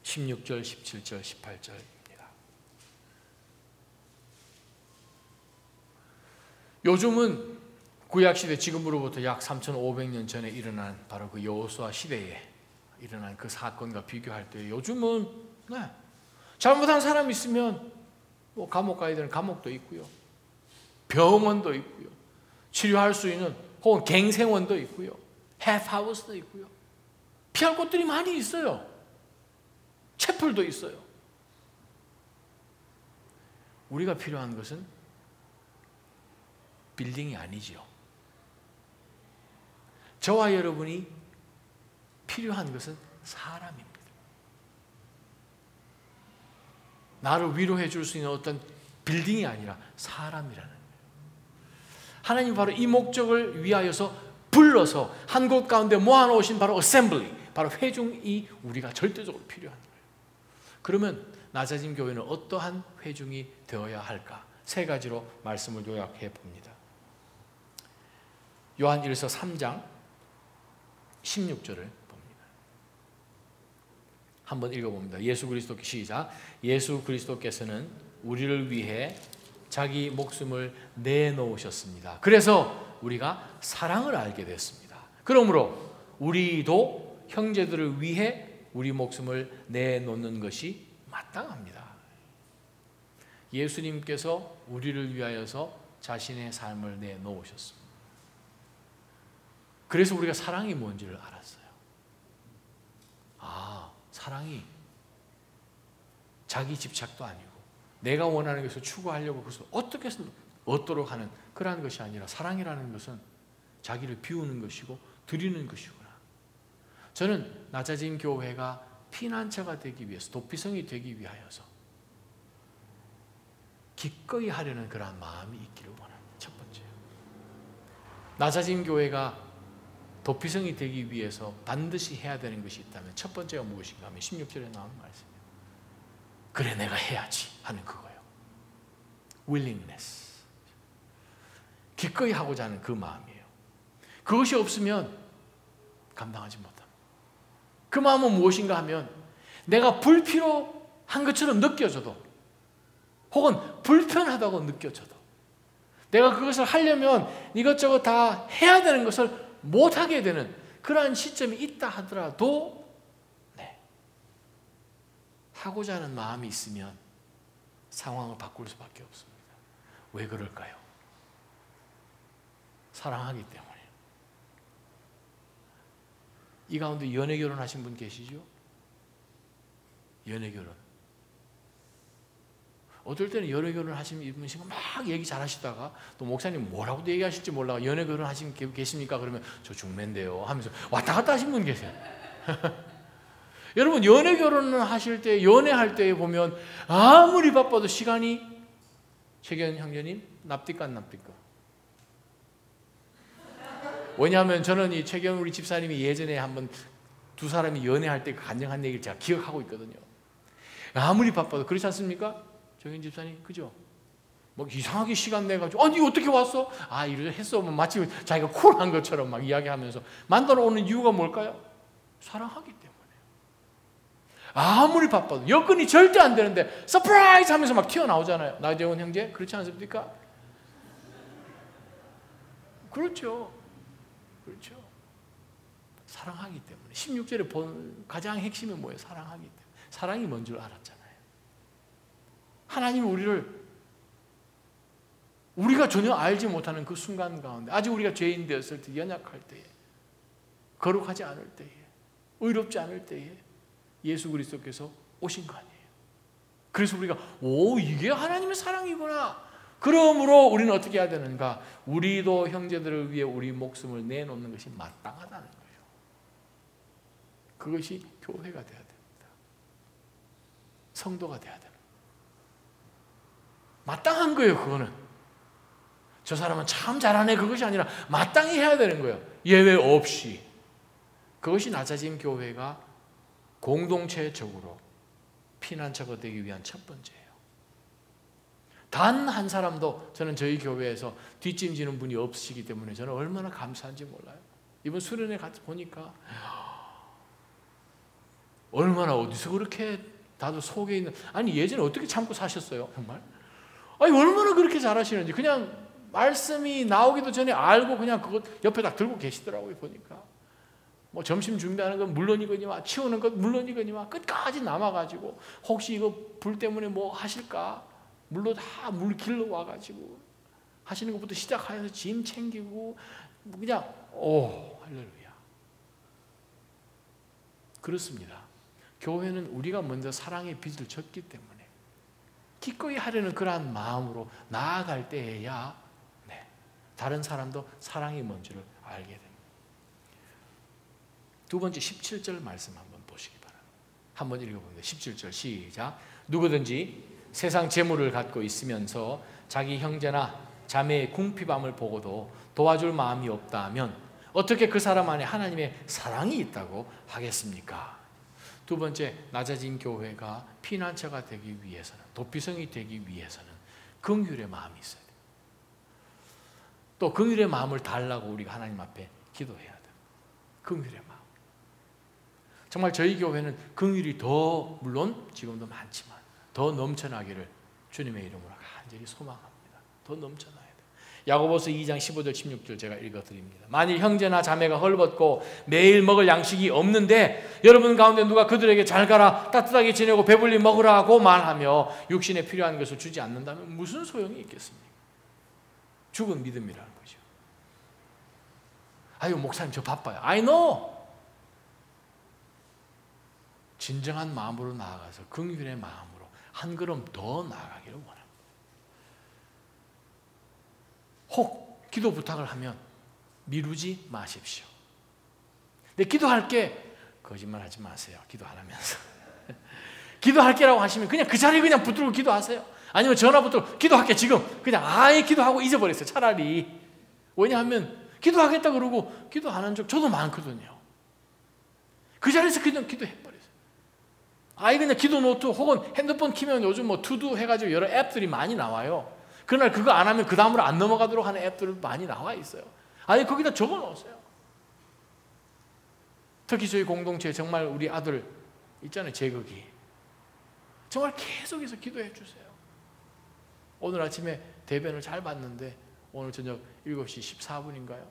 16절, 17절, 18절입니다. 요즘은 구약시대 지금으로부터 약 3,500년 전에 일어난 바로 그 여호수아 시대에 일어난 그 사건과 비교할 때 요즘은 잘못한 사람이 있으면 뭐 감옥 가야 되는 감옥도 있고요. 병원도 있고요. 치료할 수 있는 혹은 갱생원도 있고요. 햅하우스도 있고요. 피할 곳들이 많이 있어요. 채플도 있어요. 우리가 필요한 것은 빌딩이 아니지요. 저와 여러분이 필요한 것은 사람입니다. 나를 위로해 줄 수 있는 어떤 빌딩이 아니라 사람이라는 거예요. 하나님 바로 이 목적을 위하여서 불러서 한 곳 가운데 모아놓으신 바로 어셈블리, 바로 회중이 우리가 절대적으로 필요한 거예요. 그러면 낮아진 교회는 어떠한 회중이 되어야 할까? 세 가지로 말씀을 요약해 봅니다. 요한 1서 3장 16절을 봅니다. 한번 읽어봅니다. 예수 그리스도 시작. 예수 그리스도께서는 우리를 위해 자기 목숨을 내놓으셨습니다. 그래서 우리가 사랑을 알게 됐습니다. 그러므로 우리도 형제들을 위해 우리 목숨을 내놓는 것이 마땅합니다. 예수님께서 우리를 위하여서 자신의 삶을 내놓으셨습니다. 그래서 우리가 사랑이 뭔지를 알았어요. 사랑이 자기 집착도 아니고 내가 원하는 것을 추구하려고 그것을 어떻게 얻도록 하는 그러한 것이 아니라 사랑이라는 것은 자기를 비우는 것이고 드리는 것이구나. 저는 낮아진 교회가 피난처가 되기 위해서, 도피성이 되기 위하여서 기꺼이 하려는 그러한 마음이 있기를 원합니다. 첫 번째요. 낮아진 교회가 도피성이 되기 위해서 반드시 해야 되는 것이 있다면 첫 번째가 무엇인가 하면 16절에 나오는 말씀이에요. 그래 내가 해야지 하는 그거예요. willingness. 기꺼이 하고자 하는 그 마음이에요. 그것이 없으면 감당하지 못합니다. 그 마음은 무엇인가 하면 내가 불필요한 것처럼 느껴져도 혹은 불편하다고 느껴져도 내가 그것을 하려면 이것저것 다 해야 되는 것을 못하게 되는 그러한 시점이 있다 하더라도 하고자 하는 마음이 있으면 상황을 바꿀 수밖에 없습니다. 왜 그럴까요? 사랑하기 때문에. 이 가운데 연애 결혼하신 분 계시죠? 연애 결혼. 어떨 때는 연애 결혼 하신 분이시고 막 얘기 잘하시다가 또 목사님 뭐라고도 얘기하실지 몰라 연애 결혼 하신 분 계십니까? 그러면 저 중매인데요 하면서 왔다 갔다 하신 분 계세요. 여러분 연애 결혼을 하실 때 연애할 때 보면 아무리 바빠도 시간이 최경 형제님 납디까 안 납디까? 왜냐하면 저는 이 최경 우리 집사님이 예전에 한번 두 사람이 연애할 때 간증한 얘기를 제가 기억하고 있거든요. 아무리 바빠도 그렇지 않습니까? 최경 집사님 그죠? 뭐 이상하게 시간 내가지고 아니 어떻게 왔어? 아 이래 했어. 마치 자기가 쿨한 것처럼 막 이야기하면서 만나러 오는 이유가 뭘까요? 사랑하기 때문에. 아무리 바빠도 여건이 절대 안 되는데 서프라이즈 하면서 막 튀어나오잖아요. 나재원 형제 그렇지 않습니까? 그렇죠. 그렇죠. 사랑하기 때문에. 16절에 본 가장 핵심이 뭐예요? 사랑하기 때문에. 사랑이 뭔 줄 알았잖아요. 하나님이 우리가 전혀 알지 못하는 그 순간 가운데 아직 우리가 죄인 되었을 때 연약할 때에 거룩하지 않을 때에 의롭지 않을 때에 예수 그리스도께서 오신 거 아니에요. 그래서 우리가 이게 하나님의 사랑이구나. 그러므로 우리는 어떻게 해야 되는가? 우리도 형제들을 위해 우리 목숨을 내놓는 것이 마땅하다는 거예요. 그것이 교회가 돼야 됩니다. 성도가 돼야 됩니다. 마땅한 거예요. 그거는 저 사람은 참 잘하네 그것이 아니라 마땅히 해야 되는 거예요. 예외 없이. 그것이 낮아진 교회가 공동체적으로 피난처가 되기 위한 첫 번째예요. 단 한 사람도 저는 저희 교회에서 뒷짐지는 분이 없으시기 때문에 저는 얼마나 감사한지 몰라요. 이번 수련회 같이 보니까 얼마나 어디서 그렇게 다들 속에 있는 아니 예전에 어떻게 참고 사셨어요? 정말? 아니 얼마나 그렇게 잘하시는지 그냥 말씀이 나오기도 전에 알고 그냥 그것 옆에 딱 들고 계시더라고요. 보니까 뭐 점심 준비하는 건 물론이거니와 치우는 건 물론이거니와 끝까지 남아가지고 혹시 이거 불 때문에 뭐 하실까? 물로 다 물 길러 와가지고 하시는 것부터 시작해서 짐 챙기고 그냥 할렐루야. 그렇습니다. 교회는 우리가 먼저 사랑의 빚을 졌기 때문에 기꺼이 하려는 그러한 마음으로 나아갈 때에야 다른 사람도 사랑이 뭔지를 알게 됩니다. 두 번째 17절 말씀 한번 보시기 바랍니다. 한번 읽어봅니다. 17절 시작. 누구든지 세상 재물을 갖고 있으면서 자기 형제나 자매의 궁핍함을 보고도 도와줄 마음이 없다 하면 어떻게 그 사람 안에 하나님의 사랑이 있다고 하겠습니까? 두 번째, 낮아진 교회가 피난처가 되기 위해서는, 도피성이 되기 위해서는 긍휼의 마음이 있어야 돼요. 또 긍휼의 마음을 달라고 우리가 하나님 앞에 기도해야 돼요. 긍휼의 마음. 정말 저희 교회는 긍휼이 더 물론 지금도 많지만 더 넘쳐나기를 주님의 이름으로 간절히 소망합니다. 더 넘쳐나야 돼요. 야고보서 2장 15절 16절 제가 읽어드립니다. 만일 형제나 자매가 헐벗고 매일 먹을 양식이 없는데 여러분 가운데 누가 그들에게 잘 가라 따뜻하게 지내고 배불리 먹으라고 말하며 육신에 필요한 것을 주지 않는다면 무슨 소용이 있겠습니까? 죽은 믿음이라는 거죠. 아유 목사님 저 바빠요. I know. 진정한 마음으로 나아가서 긍휼의 마음으로 한 걸음 더 나아가기를 원합니다. 혹 기도 부탁을 하면 미루지 마십시오. 내 기도할게 거짓말하지 마세요. 기도 안 하면서 기도할게라고 하시면 그냥 그 자리에 그냥 붙들고 기도하세요. 아니면 전화 붙들고 기도할게 지금 그냥 아예 기도하고 잊어버렸어요. 차라리. 왜냐하면 기도하겠다 그러고 기도 안 한 적 저도 많거든요. 그 자리에서 그냥 기도해버렸어요. 아예 그냥 기도 노트 혹은 핸드폰 키면 요즘 뭐 투두 해가지고 여러 앱들이 많이 나와요. 그날 그거 안 하면 그 다음으로 안 넘어가도록 하는 앱들 많이 나와 있어요. 아니 거기다 적어 놓으세요. 특히 저희 공동체에 정말 우리 아들 있잖아요. 재극이. 정말 계속해서 기도해 주세요. 오늘 아침에 대변을 잘 봤는데 오늘 저녁 7시 14분인가요?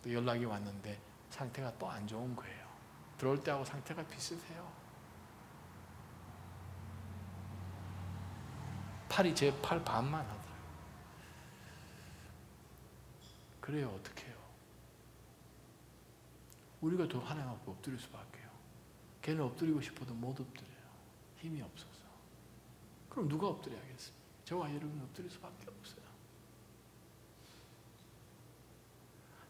또 연락이 왔는데 상태가 또 안 좋은 거예요. 들어올 때하고 상태가 비슷해요. 팔이 제 팔 반만 하더라고요. 그래요. 어떻게 해요? 우리가 더 하나님 앞에 엎드릴 수밖에요. 걔는 엎드리고 싶어도 못 엎드려요. 힘이 없어서. 그럼 누가 엎드려야겠습니까? 저와 여러분 엎드릴 수밖에 없어요.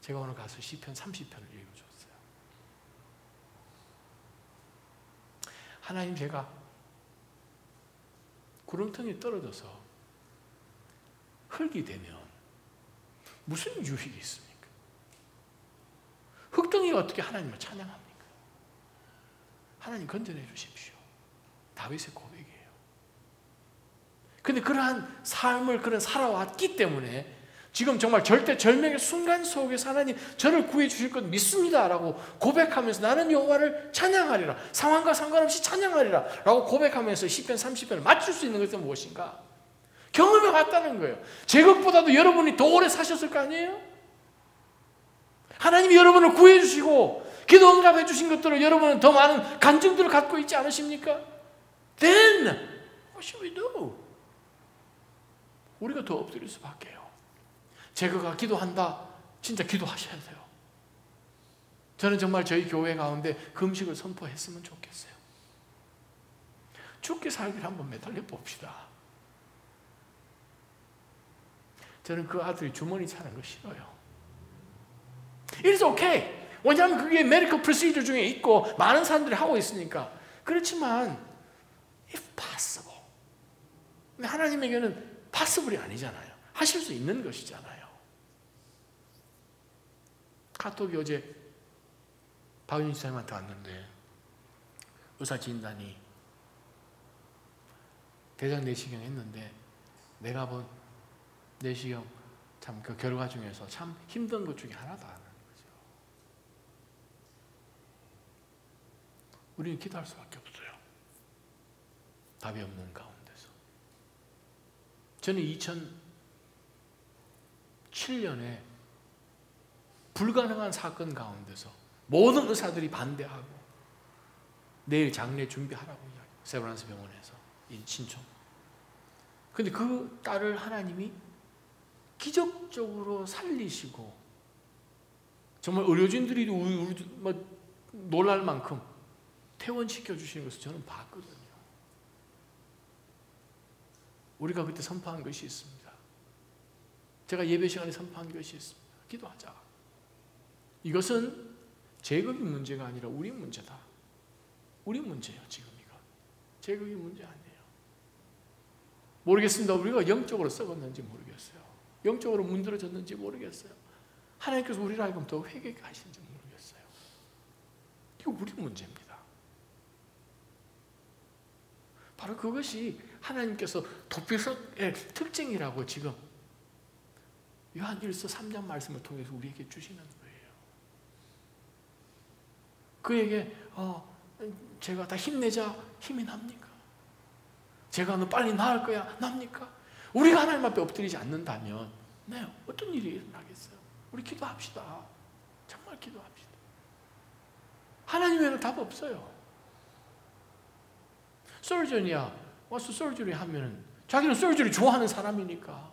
제가 오늘 가서 시편 30편을 읽어줬어요. 하나님, 제가 구름통에 떨어져서 흙이 되면 무슨 유익이 있습니까? 흙덩이가 어떻게 하나님을 찬양합니까? 하나님 건져내 주십시오. 다윗의 고백이에요. 근데 그러한 삶을 살아왔기 때문에 지금 정말 절대절명의 순간 속에서 하나님 저를 구해 주실 것 믿습니다 라고 고백하면서 나는 여호와를 찬양하리라, 상황과 상관없이 찬양하리라 라고 고백하면서 시편 30편을 맞출 수 있는 것은 무엇인가? 경험해 왔다는 거예요. 제것보다도 여러분이 더 오래 사셨을 거 아니에요? 하나님이 여러분을 구해 주시고 기도 응답해 주신 것들을 여러분은 더 많은 간증들을 갖고 있지 않으십니까? Then what should we do? 우리가 더 엎드릴 수밖에요. 제가 기도한다. 진짜 기도하셔야 돼요. 저는 정말 저희 교회 가운데 금식을 선포했으면 좋겠어요. 죽기 살기를 한번 매달려 봅시다. 저는 그 아들이 주머니 차는 거 싫어요. It's okay. 왜냐하면 그게 메디컬 프로시저 중에 있고 많은 사람들이 하고 있으니까. 그렇지만 if possible. 근데 하나님에게는 possible이 아니잖아요. 하실 수 있는 것이잖아요. 카톡이 어제 박윤희 선생님한테 왔는데 의사 진단이 대장 내시경 했는데 내가 본 내시경 참 그 결과 중에서 참 힘든 것 중에 하나다 하는 거죠. 우리는 기도할 수밖에 없어요. 답이 없는 가운데서. 저는 2007년에 불가능한 사건 가운데서 모든 의사들이 반대하고 내일 장례 준비하라고 이야기해요. 세브란스 병원에서 친촌. 근데 그 딸을 하나님이 기적적으로 살리시고 정말 의료진들이 놀랄 만큼 퇴원시켜 주시는 것을 저는 봤거든요. 우리가 그때 선포한 것이 있습니다. 제가 예배 시간에 선포한 것이 있습니다. 기도하자. 이것은 제국의 문제가 아니라 우리 문제다. 우리 문제예요. 지금 이거 제국의 문제 아니에요. 모르겠습니다. 우리가 영적으로 썩었는지 모르겠어요. 영적으로 문드러졌는지 모르겠어요. 하나님께서 우리를 하여금 더 회개하게 하시는지 모르겠어요. 이거 우리 문제입니다. 바로 그것이 하나님께서 도피석의 특징이라고 지금 요한 1서 3장 말씀을 통해서 우리에게 주시는 거예요. 그에게 제가 다 힘내자 힘이 납니까? 제가 너 빨리 나을 거야 납니까? 우리가 하나님 앞에 엎드리지 않는다면 네, 어떤 일이 일어나겠어요? 우리 기도합시다. 정말 기도합시다. 하나님에는 답 없어요. 서전이야 와서 서저리 하면은 자기는 서저리 좋아하는 사람이니까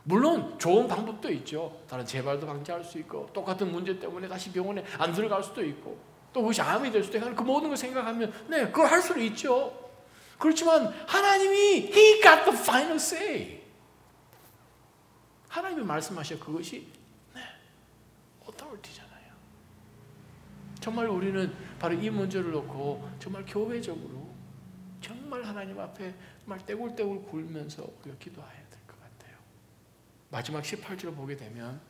물론 좋은 방법도 있죠. 다른 재발도 방지할 수 있고 똑같은 문제 때문에 다시 병원에 안 들어갈 수도 있고 또 그것이 암이 될 수도 있고 그 모든 걸 생각하면 네, 그걸 할 수는 있죠. 그렇지만 하나님이 He got the final say. 하나님이 말씀하셔 그것이 네, authority잖아요. 정말 우리는 바로 이 문제를 놓고 정말 교회적으로 정말 하나님 앞에 정말 떼굴떼굴 굴면서 우리가 기도해야 될 것 같아요. 마지막 18절을 보게 되면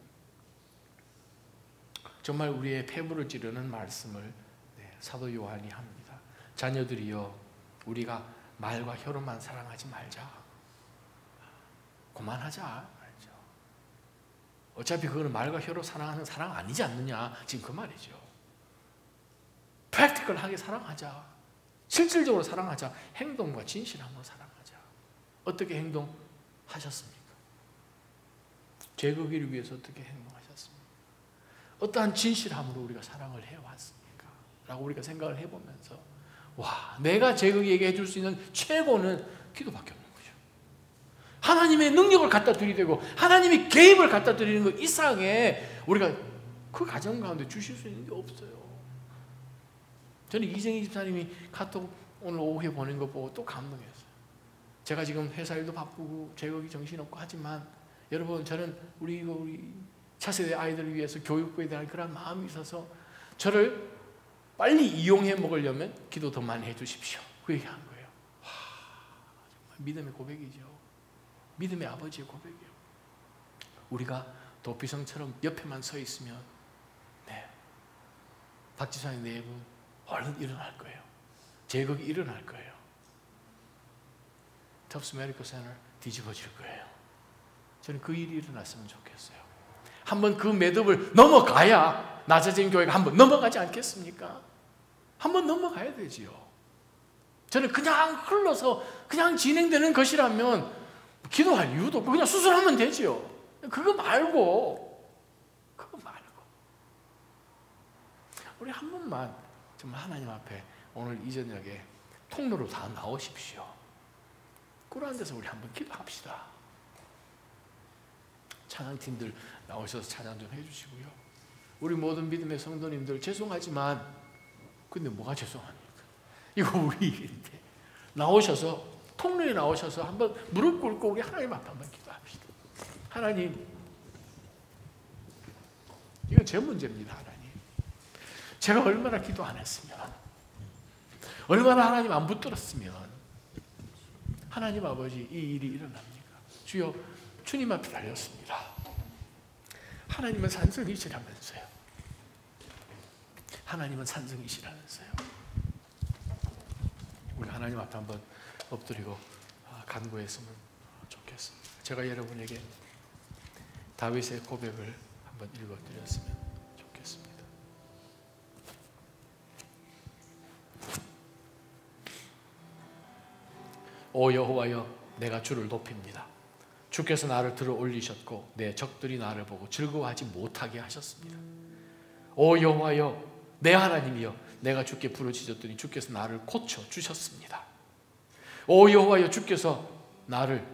정말 우리의 폐부를 찌르는 말씀을 사도 요한이 합니다. 자녀들이여 우리가 말과 혀로만 사랑하지 말자. 그만하자 말이죠. 어차피 그거는 말과 혀로 사랑하는 사랑 아니지 않느냐, 지금 그 말이죠. 프랙티컬하게 사랑하자. 실질적으로 사랑하자. 행동과 진실함으로 사랑하자. 어떻게 행동하셨습니까? 제거기를 위해서 어떻게 행동하셨습니까? 어떠한 진실함으로 우리가 사랑을 해왔습니까? 라고 우리가 생각을 해보면서 와, 내가 제거기에게 해줄 수 있는 최고는 기도밖에 없는 거죠. 하나님의 능력을 갖다 드리되고 하나님의 개입을 갖다 드리는 것 이상에 우리가 그 가정 가운데 주실 수 있는 게 없어요. 저는 이정희 집사님이 카톡 오늘 오후에 보낸 거 보고 또 감동했어요. 제가 지금 회사 일도 바쁘고 제거기 정신없고 하지만 여러분, 저는 우리 차세대 아이들을 위해서 교육부에 대한 그런 마음이 있어서 저를 빨리 이용해 먹으려면 기도 더 많이 해주십시오. 그 얘기한 거예요. 와, 정말 믿음의 고백이죠. 믿음의 아버지의 고백이에요. 우리가 도피성처럼 옆에만 서 있으면 박지선의 내부 얼른 일어날 거예요. 제국이 일어날 거예요. 텁스 메디컬 센터 뒤집어질 거예요. 저는 그 일이 일어났으면 좋겠어요. 한번 그 매듭을 넘어가야 나자진 교회가 한번 넘어가지 않겠습니까? 한번 넘어가야 되지요. 저는 그냥 흘러서 그냥 진행되는 것이라면 기도할 이유도 없고 그냥 수술하면 되지요. 그거 말고 우리 한 번만 정말 하나님 앞에 오늘 이 저녁에 통로로 다 나오십시오. 꿀 앉아서 우리 한번 기도합시다. 찬양팀들 나오셔서 찬양 좀 해주시고요. 우리 모든 믿음의 성도님들 죄송하지만 근데 뭐가 죄송합니까? 이거 우리 일인데 나오셔서 통로에 나오셔서 한번 무릎 꿇고 우리 하나님 앞에 한번 기도합시다. 하나님, 이건 제 문제입니다. 하나님, 제가 얼마나 기도 안 했으면, 얼마나 하나님 안 붙들었으면 하나님 아버지 이 일이 일어납니까? 주여, 주님 앞에 달렸습니다. 하나님은 산성이시라면서요. 하나님은 산성이시라면서요. 우리 하나님 앞에 한번 엎드리고 간구했으면 좋겠습니다. 제가 여러분에게 다윗의 고백을 한번 읽어드렸으면 좋겠습니다. 오 여호와여, 내가 주를 높입니다. 주께서 나를 들어 올리셨고 내 적들이 나를 보고 즐거워하지 못하게 하셨습니다. 오 여호와여, 내 하나님이여, 내가 주께 부르짖었더니 주께서 나를 고쳐 주셨습니다. 오 여호와여, 주께서 나를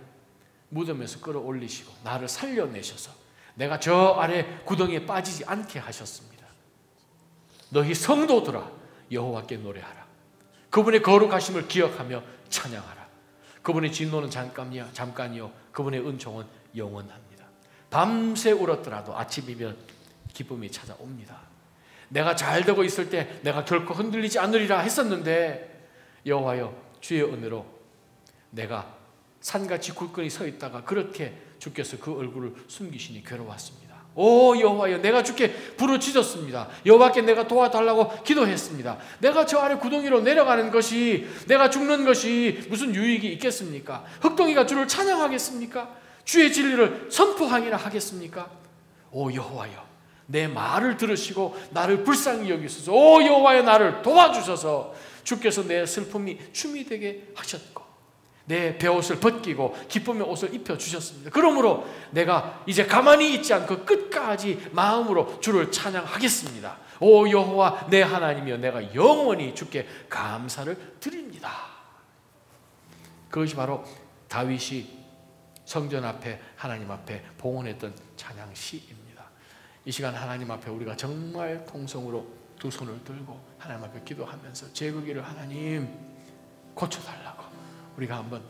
무덤에서 끌어올리시고 나를 살려내셔서 내가 저 아래 구덩이에 빠지지 않게 하셨습니다. 너희 성도들아, 여호와께 노래하라. 그분의 거룩하심을 기억하며 찬양하라. 그분의 진노는 잠깐이요 그분의 은총은 영원합니다. 밤새 울었더라도 아침이면 기쁨이 찾아옵니다. 내가 잘 되고 있을 때 내가 결코 흔들리지 않으리라 했었는데 여호와여, 주의 은혜로 내가 산같이 굳건히 서 있다가 그렇게 주께서 그 얼굴을 숨기시니 괴로웠습니다. 오 여호와여, 내가 주께 부르짖었습니다. 여호와께 내가 도와달라고 기도했습니다. 내가 저 아래 구덩이로 내려가는 것이, 내가 죽는 것이 무슨 유익이 있겠습니까? 흙덩이가 주를 찬양하겠습니까? 주의 진리를 선포하기나 하겠습니까? 오 여호와여, 내 말을 들으시고 나를 불쌍히 여기소서. 오 여호와여, 나를 도와주셔서 주께서 내 슬픔이 춤이 되게 하셨고 내 베옷을 벗기고 기쁨의 옷을 입혀주셨습니다. 그러므로 내가 이제 가만히 있지 않고 끝까지 마음으로 주를 찬양하겠습니다. 오 여호와 내 하나님이여, 내가 영원히 주께 감사를 드립니다. 그것이 바로 다윗이 성전 앞에 하나님 앞에 봉헌했던 찬양시입니다. 이 시간 하나님 앞에 우리가 정말 통성으로 두 손을 들고 하나님 앞에 기도하면서 제거기를 하나님 고쳐달라고 우리가 한번